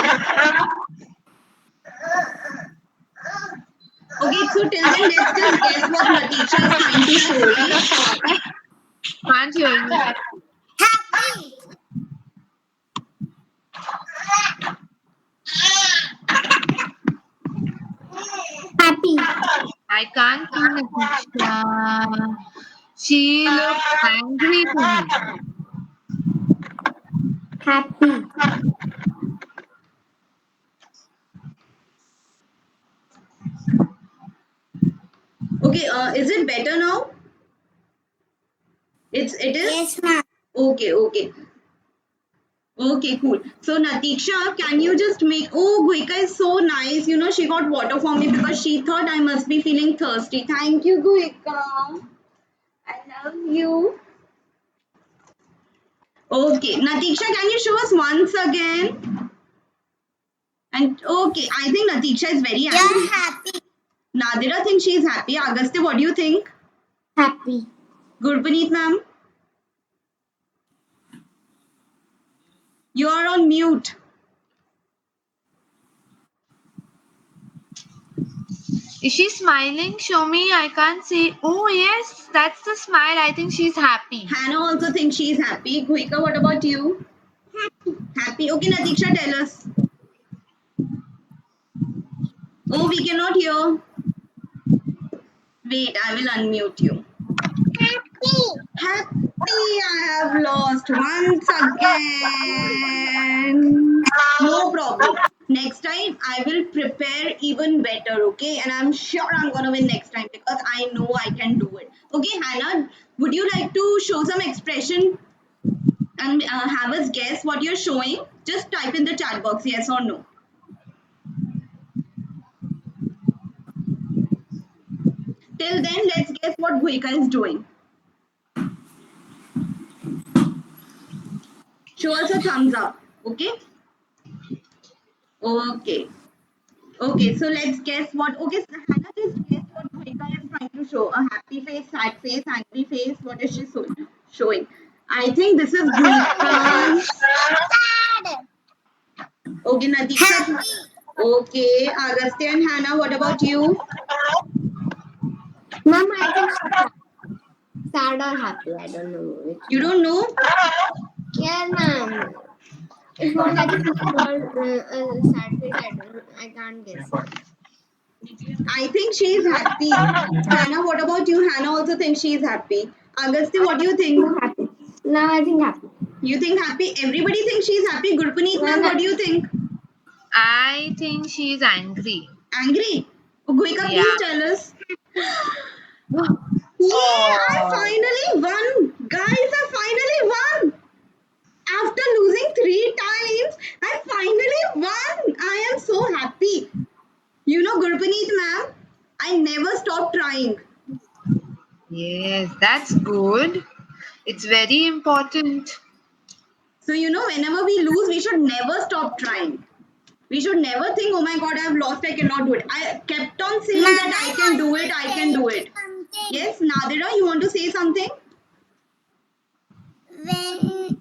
Okay, so till then, let's just guess what Natisha is trying to show me. Can't hear you. Happy. Happy. I can't see Natisha. She looks angry to me. Happy. Okay, is it better now? It is? Yes, ma'am. Okay, okay. Okay, cool. So Natisha, can you just make, oh, Guika is so nice. You know, she got water for me because she thought I must be feeling thirsty. Thank you, Guika. I love you. Okay, Natisha, can you show us once again? And okay, I think Natisha is very angry. You're happy. Nadira thinks she's happy. Agastya, what do you think? Happy. Gurpaneet ma'am? You are on mute. Is she smiling? Show me. I can't see. Oh, yes. That's the smile. I think she's happy. Hannah also thinks she's happy. Guika, what about you? Happy. Happy. Okay, Natisha, tell us. Oh, we cannot hear. Wait, I will unmute you. Happy. Happy, I have lost once again. No problem. Next time I will prepare even better, okay? And I'm sure I'm gonna win next time because I know I can do it. Okay, Hannah, would you like to show some expression and have us guess what you're showing? Just type in the chat box, yes or no. Till then, let's guess what Guika is doing. Show us a thumbs up, okay? Okay. Okay, so let's guess what. Okay, so Hannah, just guess what Guika is trying to show. A happy face, sad face, angry face. What is she showing? I think this is Guika. Sad. Okay, Natisha. Okay, Agastya and Hannah, what about you? Ma'am, I think she's sad or happy. I don't know which. You don't know? Yes, ma'am. It's not like a sad face. I can't guess. I think she's happy. Hannah, what about you? Hannah also thinks she's happy. Agastya, what do you think? Happy. No, I think happy. You think happy? Everybody thinks she's happy. Gurpaneet ma'am, what do you think? I think she's angry. Angry? Oh, Guika, Yeah. please tell us. Yeah, I finally won. Guys, I finally won. After losing 3 times, I finally won. I am so happy. You know, Gurpaneet ma'am, I never stop trying. Yes, that's good. It's very important. So, you know, whenever we lose, we should never stop trying. We should never think, oh my god, I've lost, I cannot do it. I kept on saying that I can do it, I can do it. Yes, Nadira, you want to say something? when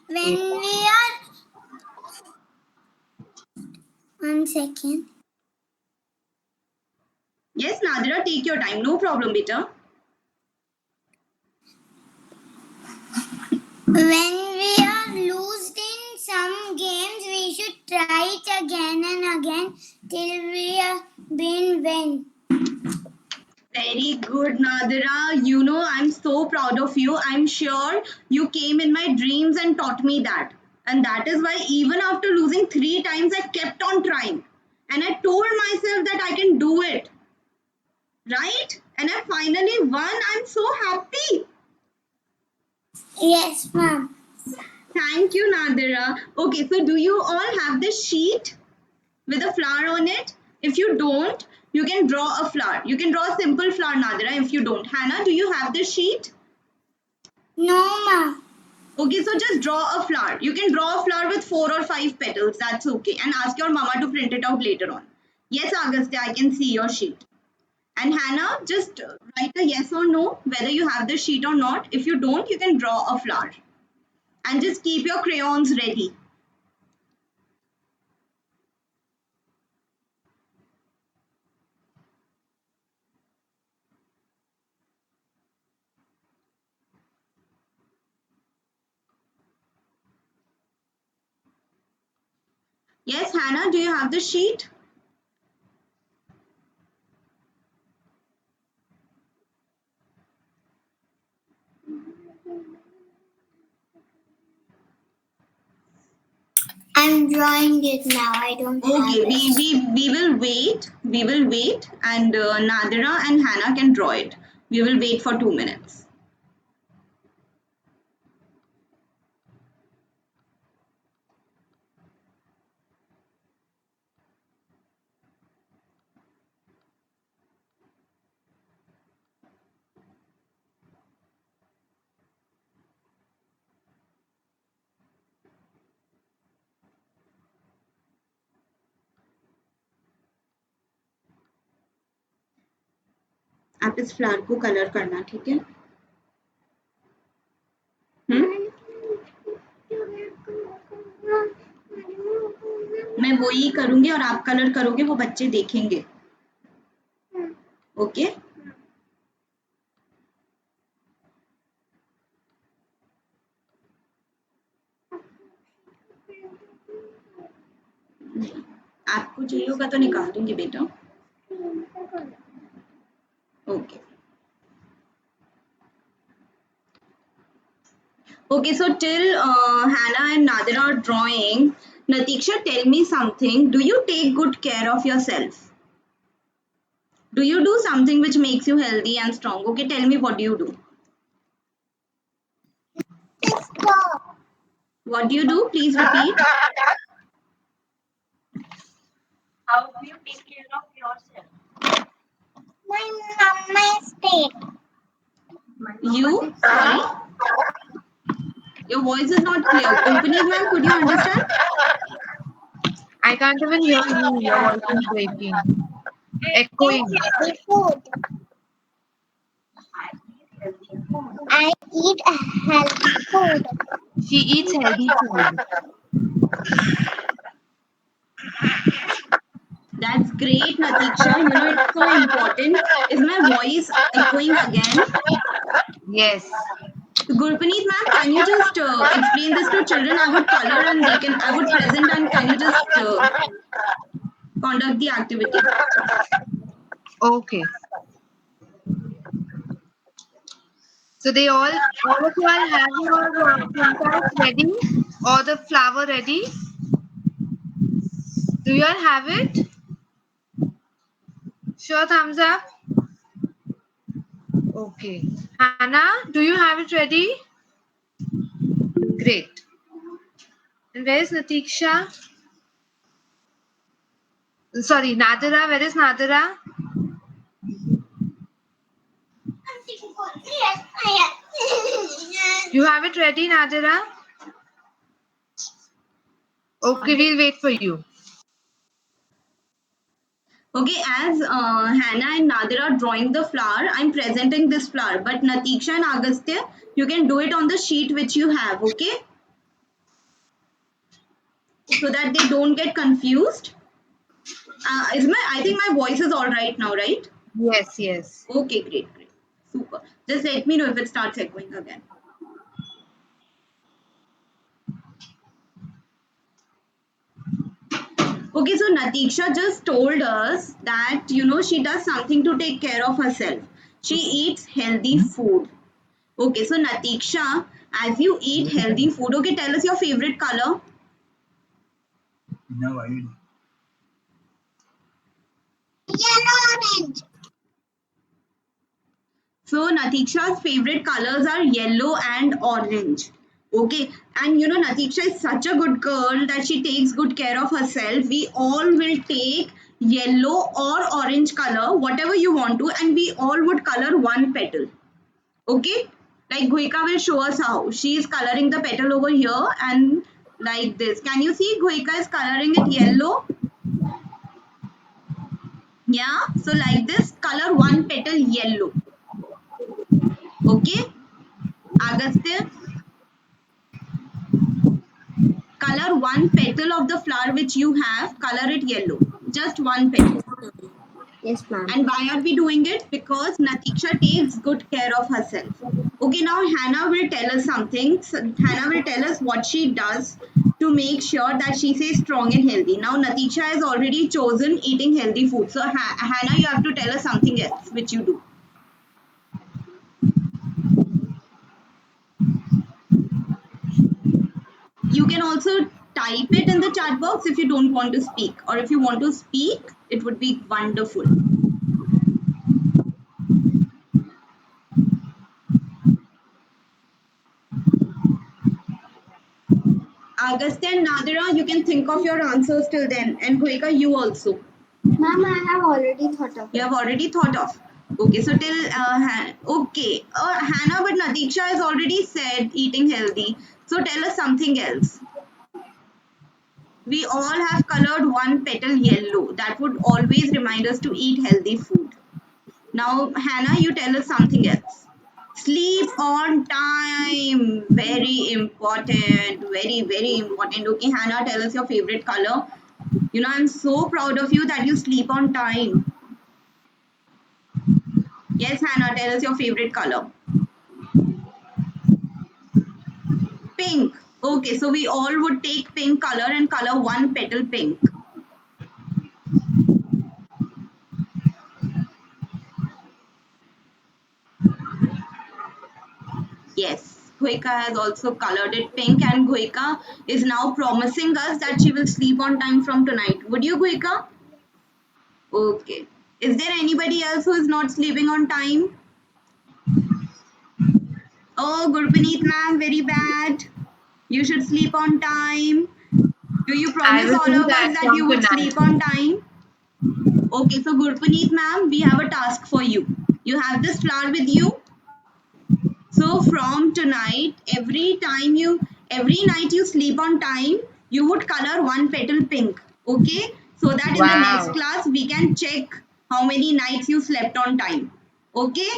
we are 1 second. Yes, Nadira, take your time. No problem, beta. When we are lost in some games, we should try it again and again till we have been win. Very good, Nadira. You know, I'm so proud of you. I'm sure you came in my dreams and taught me that. And that is why, even after losing 3 times, I kept on trying. And I told myself that I can do it. Right? And I finally won. I'm so happy. Yes, ma'am. Thank you, Nadira. Okay, so do you all have the sheet with a flower on it? If you don't, you can draw a flower. You can draw a simple flower, Nadira, if you don't. Hannah, do you have the sheet? No, ma'am. Okay, so just draw a flower. You can draw a flower with 4 or 5 petals. That's okay. And ask your mama to print it out later on. Yes, Agastya, I can see your sheet. And Hannah, just write a yes or no whether you have the sheet or not. If you don't, you can draw a flower. And just keep your crayons ready. Yes, Hannah, do you have the sheet? I'm drawing it now. I don't have Okay, it. we will wait. We will wait, and Nadira and Hannah can draw it. We will wait for 2 minutes. आप इस flower को colour करना, ठीक है? मैं वही करूंगी और आप कलर करोगे, वो बच्चे देखेंगे. ओके? नहीं, आपको चाहिए होगा तो निकाल दूंगी बेटा. Okay. Okay, so till Hannah and Nadira are drawing, Natiksha, tell me something. Do you take good care of yourself? Do you do something which makes you healthy and strong? Okay, tell me, what do you do? Stop. What do you do? Please repeat. How do you take care of yourself? My mama is sick. You? Sorry? Your voice is not clear. Opening, ma'am, could you understand? I can't even hear you. Your voice is breaking. Echoing. Healthy food. I eat healthy food. She eats healthy food. That's great, Natiksha. You know, it's so important. Is my voice echoing again? Yes. Gurpaneet ma'am, can you just explain this to children? I would color and I would present, and can you just conduct the activity? Okay. So they all of you all have your contacts ready or the flower ready? Do you all have it? Sure, thumbs up. Okay. Hannah, do you have it ready? Great. And where is Natiksha? Sorry, Nadira. Where is Nadira? Yes, I You have it ready, Nadira? Okay, we'll wait for you. Okay, as Hannah and Nadir are drawing the flower, I'm presenting this flower. But Natiksha and Agastya, you can do it on the sheet which you have, okay? So that they don't get confused. I think my voice is all right now, right? Yes, yes. Okay, great, great. Super. Just let me know if it starts echoing again. Okay, so Natiksha just told us that she does something to take care of herself. She eats healthy food. Okay, so Natiksha, as you eat healthy food, okay, tell us your favorite color. Yellow, orange. So Natiksha's favorite colors are yellow and orange. Okay, and Natiksha is such a good girl that she takes good care of herself. We all will take yellow or orange color, whatever you want to, and we all would color one petal. Okay, like Goika will show us how. She is coloring the petal over here and like this. Can you see Goika is coloring it yellow? Yeah, so like this, color one petal yellow. Okay, Agastya, color one petal of the flower which you have, color it yellow. Just one petal. Yes, ma'am. And why are we doing it? Because Natiksha takes good care of herself. Okay, now Hannah will tell us something. So Hannah will tell us what she does to make sure that she stays strong and healthy. Now Natiksha has already chosen eating healthy food. So Hannah, you have to tell us something else which you do. You can also type it in the chat box if you don't want to speak, or if you want to speak, it would be wonderful. Agastya and Nadira, you can think of your answers till then, and Goika, you also. Ma'am, I have already thought of You it. have already thought of. Okay, so till okay, Hannah, but Natiksha has already said eating healthy. So tell us something else. We all have colored one petal yellow. That would always remind us to eat healthy food. Now, Hannah, you tell us something else. Sleep on time. Very important. Very, very important. Okay, Hannah, tell us your favorite color. I'm so proud of you that you sleep on time. Yes, Hannah, tell us your favorite color. Pink. Okay, so we all would take pink color and color one petal pink. Yes, Goika has also colored it pink, and Goika is now promising us that she will sleep on time from tonight. Would you, Goika? Okay. Is there anybody else who is not sleeping on time? Oh, Gurpaneet ma'am, very bad. You should sleep on time. Do you I promise will all do of us that that you from would tonight. sleep on time? Okay, so Gurpaneet ma'am, we have a task for you. You have this flower with you. So from tonight, every night you sleep on time, you would color one petal pink. Okay? So that in the next Wow. class we can check how many nights you slept on time. Okay?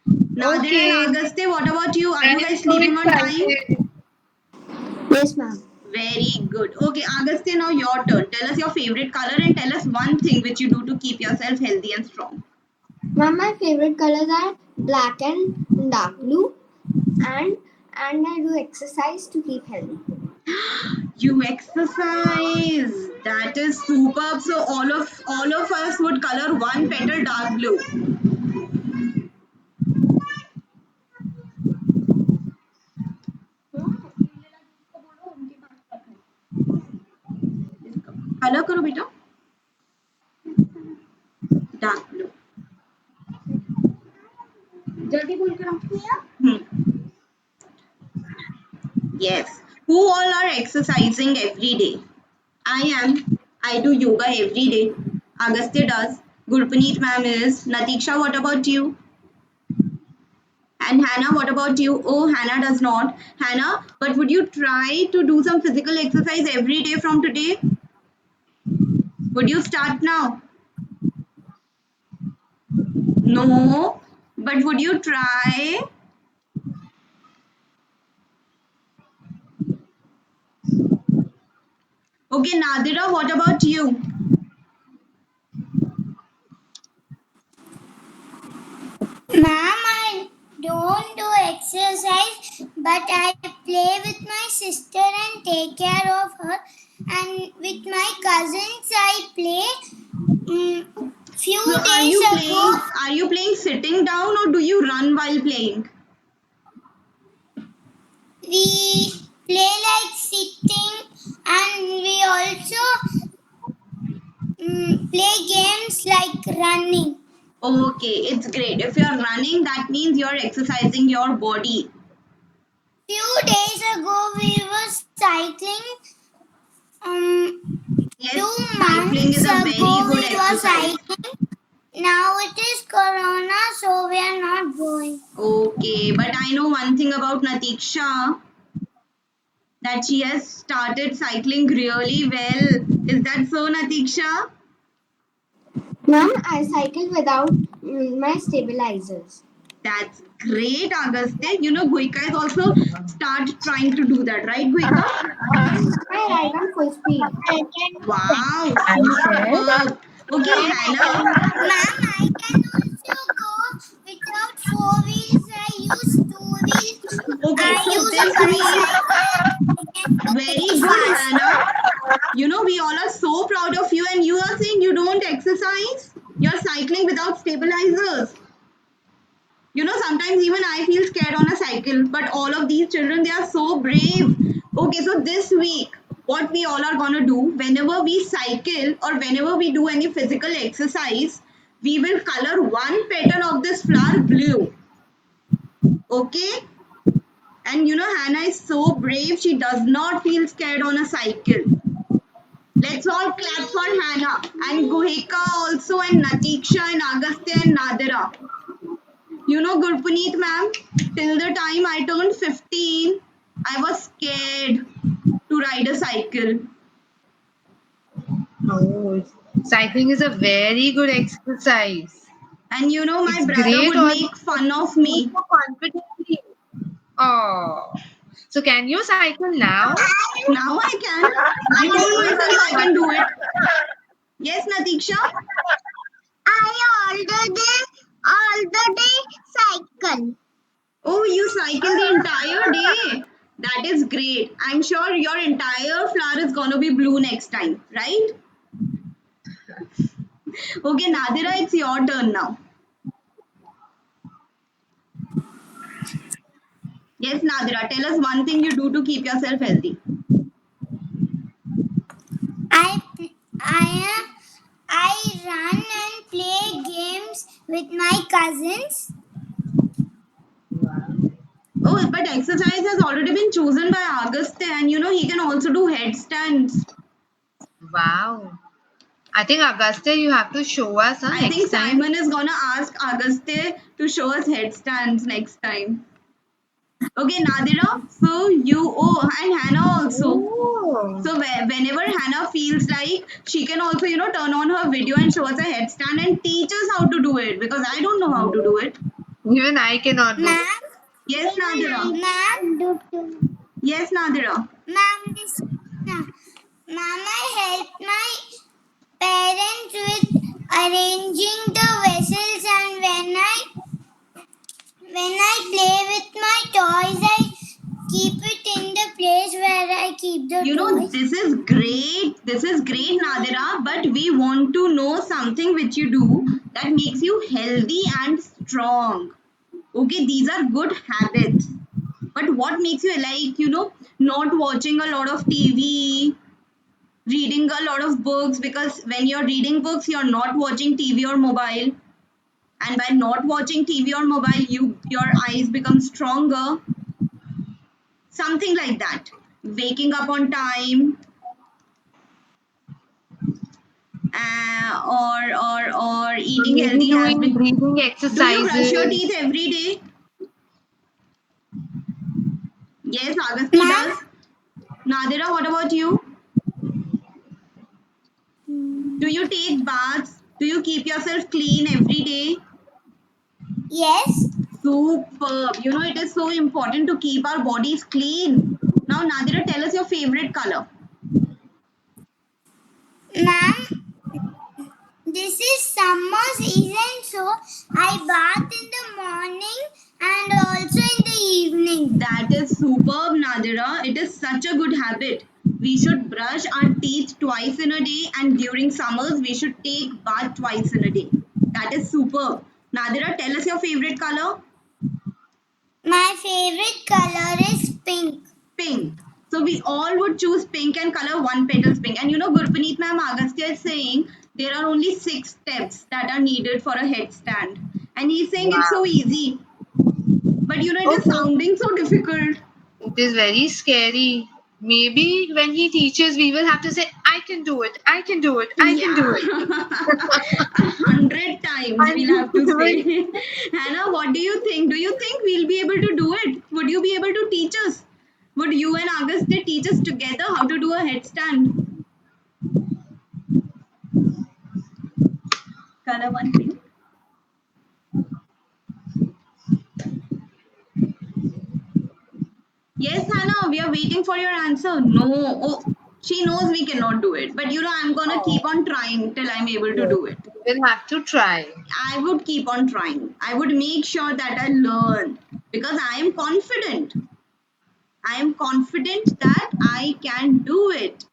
Nadir and Okay. Agastya, what about you? Are I you am guys so sleeping on time? excited. Yes, ma'am. Very good. Okay, Agastya, now your turn. Tell us your favorite color and tell us one thing which you do to keep yourself healthy and strong. Ma'am, my favorite colors are black and dark blue, and I do exercise to keep healthy. You exercise. That is superb. So all of us would color one petal dark blue. Color करो बेटा. Dark blue. जल्दी बोल कर Yes. Who all are exercising every day? I am. I do yoga every day. Agastya does. Gurpaneet ma'am is. Natiksha, what about you? And Hannah, what about you? Oh, Hannah does not. Hannah, but would you try to do some physical exercise every day from today? Would you start now? No, but would you try? Okay, Nadira, what about you? Ma'am, I don't do exercise, but I play with my sister and take care of her. And with my cousins, I play. Few So days ago, are you playing sitting down or do you run while playing? we play like sitting, and we also play games like running. Okay, it's great. If you're running, that means you're exercising your body. Few days ago, we were cycling. Yes, 2 months cycling is a very ago, good we were exercise. cycling. Now it is Corona, so we are not going. Okay, but I know one thing about Natiksha, that she has started cycling really well. Is that so, Natiksha? Ma'am, I cycle without my stabilizers. That's great, Agastya. You know, Guika is also start trying to do that, right, Guika? I ride on full speed. Wow, superb. Okay, Hannah. Ma'am, I can also go without 4 wheels. I use 2 wheels. Okay, I so use a this week, bicycle. I can go very very good, fast. Hannah. You know, we all are so proud of you, and you are saying you don't exercise? You're cycling without stabilizers. You know, sometimes even I feel scared on a cycle, but all of these children, they are so brave. Okay, so this week, what we all are gonna do, whenever we cycle or whenever we do any physical exercise, we will color one petal of this flower blue. Okay? And you know, Hannah is so brave, she does not feel scared on a cycle. Let's all clap for Hannah and Guhika also, and Natiksha and Agastya and Nadira. You know, Gurpuneet ma'am, till the time I turned 15, I was scared to ride a cycle. Oh, cycling is a very good exercise. And you know, my It's brother great would on make fun of move me. so confidently. Oh, so can you cycle now? Now I can. I told myself I can do it. Yes, Natiksha? I already cycle. Oh, you cycle the entire day. That is great. I'm sure your entire flower is gonna be blue next time, right? Okay, Nadira, it's your turn now. Yes, Nadira, tell us one thing you do to keep yourself healthy. I I I run and play games with my cousins. Oh, but exercise has already been chosen by Agastya, and you know he can also do headstands. Wow. I think Augusta, you have to show us I think next time. Simon is gonna ask Agastya to show us headstands next time. Okay, Nadira. So you, oh, and Hannah also. Oh. So whenever Hannah feels like she can also, you know, turn on her video and show us a headstand and teach us how to do it because I don't know how to do it. Even I cannot do. Ma'am, Yes, Nadira. Yes, Nadira. ma'am, ma'am, I help my parents with arranging the vessels, and when I play with my toys, I keep it in the place where I keep the You know, toys. this is great. This is great, Nadira. But we want to know something which you do that makes you healthy and strong. Okay, these are good habits. But what makes you like, you know, not watching a lot of TV, reading a lot of books? Because when you're reading books, you're not watching TV or mobile. And by not watching TV or mobile, your eyes become stronger. Something like that. Waking up on time, or eating Maybe healthy has doing been. breathing Do you brush your exercises. teeth every day? Yes, Agasti Ma'am, does. Nadira, what about you? Do you take baths? Do you keep yourself clean every day? Yes. Superb. You know, it is so important to keep our bodies clean. Now, Nadira, tell us your favorite color. Ma'am, this is summer season, so I bath in the morning and also in the evening. That is superb, Nadira. It is such a good habit. We should brush our teeth twice in a day, and during summers, we should take bath twice in a day. That is superb. Nadira, tell us your favorite color. My favorite color is pink. Pink. So we all would choose pink and color one petals pink. And you know, Gurpaneet ma'am Agastya is saying there are only 6 steps that are needed for a headstand. And he's saying it's so Wow. easy. But you know, it is Okay. sounding so difficult. It is very scary. Maybe when he teaches, we will have to say, I can do it, I can do it, I can do Yeah. it. 100 times And we'll have to we will- say. Hannah, what do you think? Do you think we'll be able to do it? Would you be able to teach us? Would you and Agastya teach us together how to do a headstand? Color one pink. Yes, Hannah, we are waiting for your answer. No. Oh, she knows we cannot do it. But you know, I'm gonna keep on trying till I'm able to Yes, do it. we will have to try. I would keep on trying. I would make sure that I learn because I am confident. I am confident that I can do it.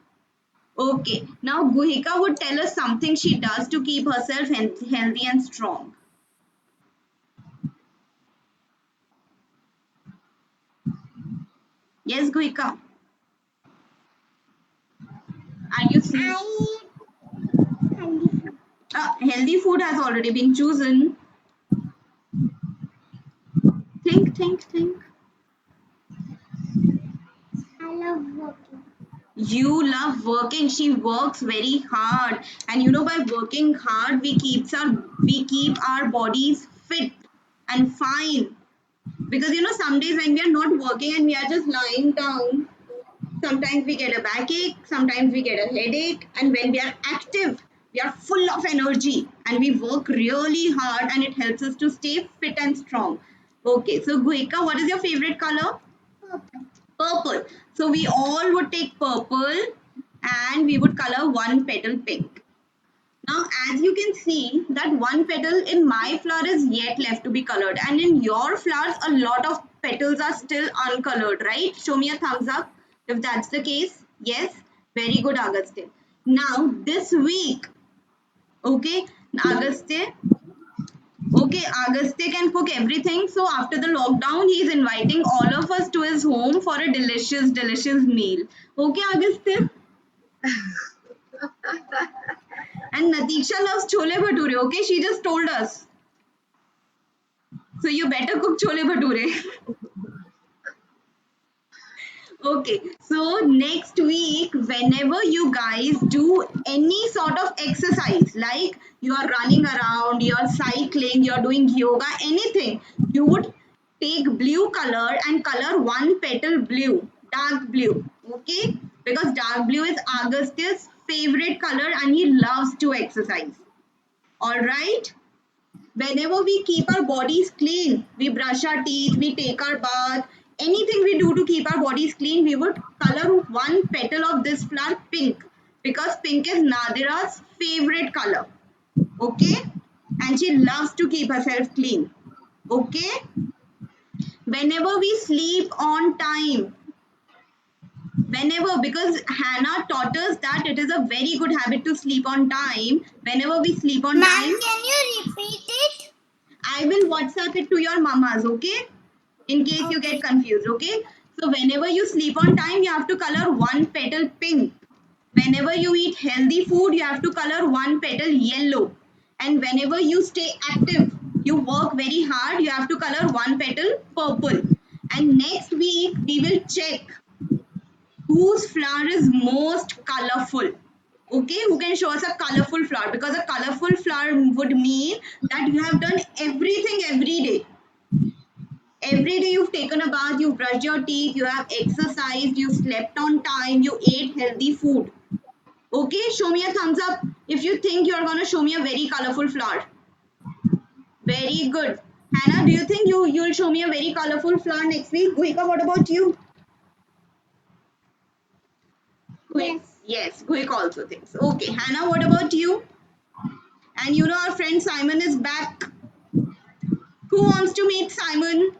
Okay, now Guhika would tell us something she does to keep herself healthy and strong. Yes, Guhika, are you seeing? Healthy food has already been chosen. Think, think, think. I love walking. You love working. She works very hard, and you know, by working hard, we keep our bodies fit and fine. Because you know, some days when we are not working and we are just lying down, sometimes we get a backache, sometimes we get a headache, and when we are active, we are full of energy and we work really hard, and it helps us to stay fit and strong. Okay, so Guika, what is your favorite color? Purple. So we all would take purple and we would color one petal pink. Now, as you can see, that one petal in my flower is yet left to be colored, and in your flowers, a lot of petals are still uncolored, right? Show me a thumbs up if that's the case. Yes, very good, Agastya. Now, this week, okay, Agastya, okay, Agastya can cook everything. So, after the lockdown, he is inviting all of us to his home for a delicious, delicious meal. Okay, Agastya? And Natiksha loves chole bhature, okay? She just told us. So you better cook chole bhature. Okay, so next week, whenever you guys do any sort of exercise, like you are running around, you're cycling, you're doing yoga, anything, you would take blue color and color one petal blue, dark blue, okay? Because dark blue is Agastya's favorite color and he loves to exercise. All right? Whenever we keep our bodies clean, we brush our teeth, we take our bath, anything we do to keep our bodies clean, we would color one petal of this flower pink because pink is Nadira's favorite color. Okay? And she loves to keep herself clean. Okay? Whenever we sleep on time, whenever, because Hannah taught us that it is a very good habit to sleep on time. Whenever we sleep on Ma'am, time, can you repeat it? I will WhatsApp it to your mamas, okay? In case you get confused, okay? So whenever you sleep on time, you have to color one petal pink. Whenever you eat healthy food, you have to color one petal yellow. And whenever you stay active, you work very hard, you have to color one petal purple. And next week, we will check whose flower is most colorful. Okay, who can show us a colorful flower? Because a colorful flower would mean that you have done everything every day. Every day you've taken a bath, you've brushed your teeth, you have exercised, you slept on time, you ate healthy food. Okay, show me a thumbs up if you think you're gonna show me a very colorful flower. Very good. Hannah, do you think you'll show me a very colorful flower next week? Goika, what about you? Yes, Goika also thinks. Okay, Hannah, what about you? And you know our friend Simon is back. Who wants to meet Simon?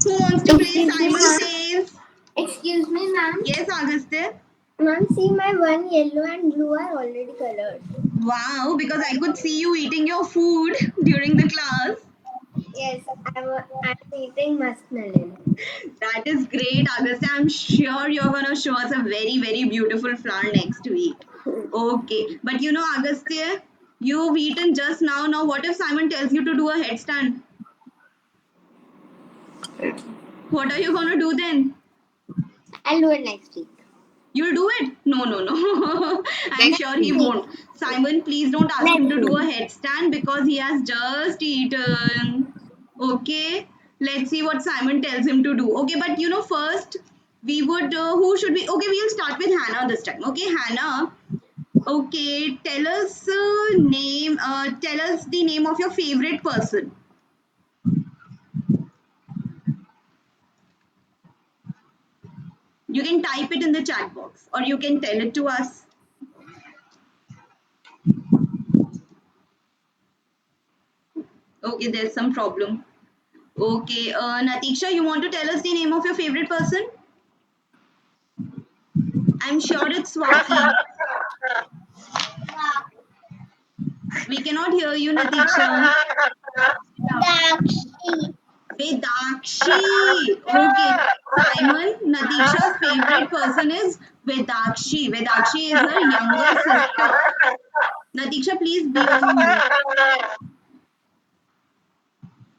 Who wants to play Excuse me, Simon ma'am. Says? Excuse me, ma'am. Yes, Agastya. Ma'am, see my one yellow and blue are already colored. Wow, because I could see you eating your food during the class. Yes, I'm eating muskmelon. That is great, Agastya. I'm sure you're gonna show us a very, very beautiful flower next week. Okay, but you know, Agastya, you've eaten just now. Now, what if Simon tells you to do a headstand? What are you gonna do then? I'll do it next week. You'll do it? No, no, no. I'm Next sure he week. won't. Simon, please don't ask him Next to do a week. headstand because he has just eaten. Okay, let's see what Simon tells him to do. Okay, but you know, first we would, who should we? Okay, we'll start with Hannah this time. Okay, Hannah. Okay, tell us the name of your favorite person. You can type it in the chat box or you can tell it to us. Okay, there's some problem. Okay, Natiksha, you want to tell us the name of your favorite person? I'm sure it's Swati. We cannot hear you, Natiksha. Dakshi. Vedakshi. Okay, Simon, Natiksha's favorite person is Vedakshi. Vedakshi is her younger sister. Natiksha, please be on mute.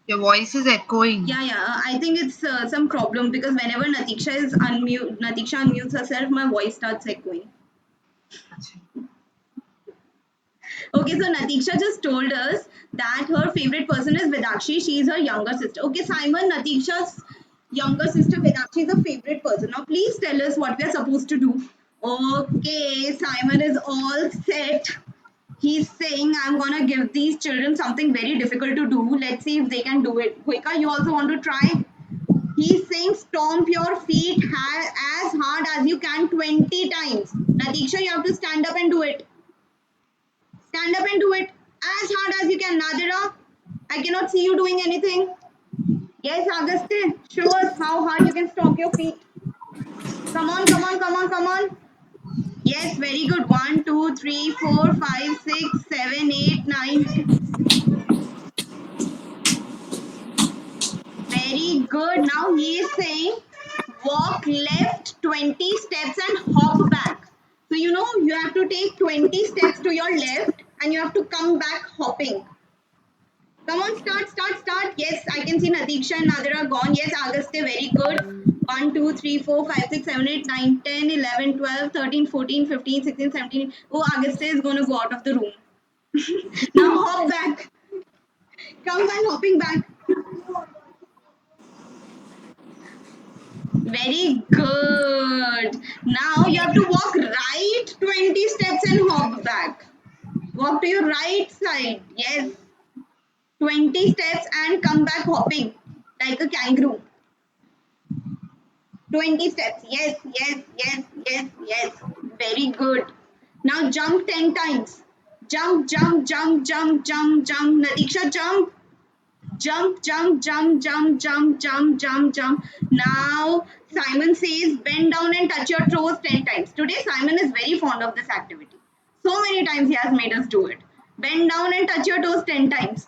Your voice is echoing. Yeah. I think it's some problem because whenever Natiksha unmutes herself, my voice starts echoing. Okay, so Natiksha just told us that her favorite person is Vedakshi. She is her younger sister. Okay, Simon, Natiksha's younger sister Vedakshi is her favorite person. Now, please tell us what we are supposed to do. Okay, Simon is all set. He's saying, I'm gonna give these children something very difficult to do. Let's see if they can do it. Goika, you also want to try? He's saying, stomp your feet as hard as you can 20 times. Natiksha, you have to stand up and do it. Stand up and do it as hard as you can. Nadira, I cannot see you doing anything. Yes, Agustin, show us how hard you can stomp your feet. Come on. Yes, very good. 1, 2, 3, 4, 5, 6, 7, 8, 9. Very good. Now he is saying walk left 20 steps and hop back. So you know you have to take 20 steps to your left and you have to come back hopping. Come on, start. Yes, I can see Natiksha and Nadira gone. Yes, Agastya, very good. 1, 2, 3, 4, 5, 6, 7, 8, 9, 10, 11, 12, 13, 14, 15, 16, 17. Oh, Agastya is going to go out of the room. Now hop back. Come back, hopping back. Very good. Now you have to walk right 20 steps and hop back. Walk to your right side. Yes. 20 steps and come back hopping like a kangaroo. 20 steps. Yes. Very good. Now jump 10 times. Jump. Natiksha, jump. Jump. Now Simon says bend down and touch your toes 10 times. Today Simon is very fond of this activity. So many times he has made us do it. Bend down and touch your toes 10 times.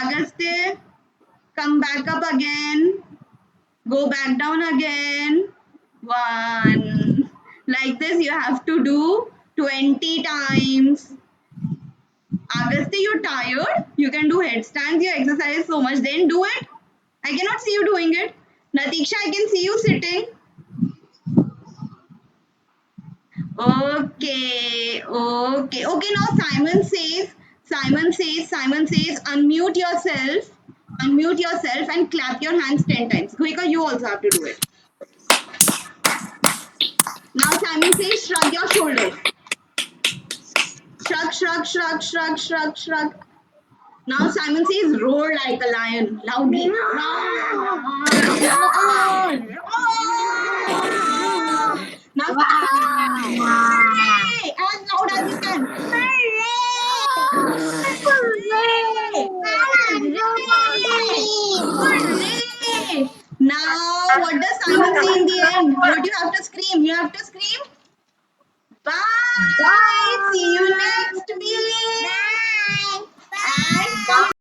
Agastya, come back up again. Go back down again. 1. Like this you have to do 20 times. Agastya, you're tired? You can do headstands. You exercise so much. Then do it. I cannot see you doing it. Natiksha, I can see you sitting. Okay. Now Simon says, unmute yourself and clap your hands 10 times. Goika, you also have to do it. Now Simon says, shrug your shoulders. Shrug. Now Simon says roar like a lion, loudly. Roar. Now hooray! As loud as you can. Hooray! Hooray! Now, what does Simon say in the end? What do you have to scream? You have to scream. Bye. See you next week. Bye. And Bye.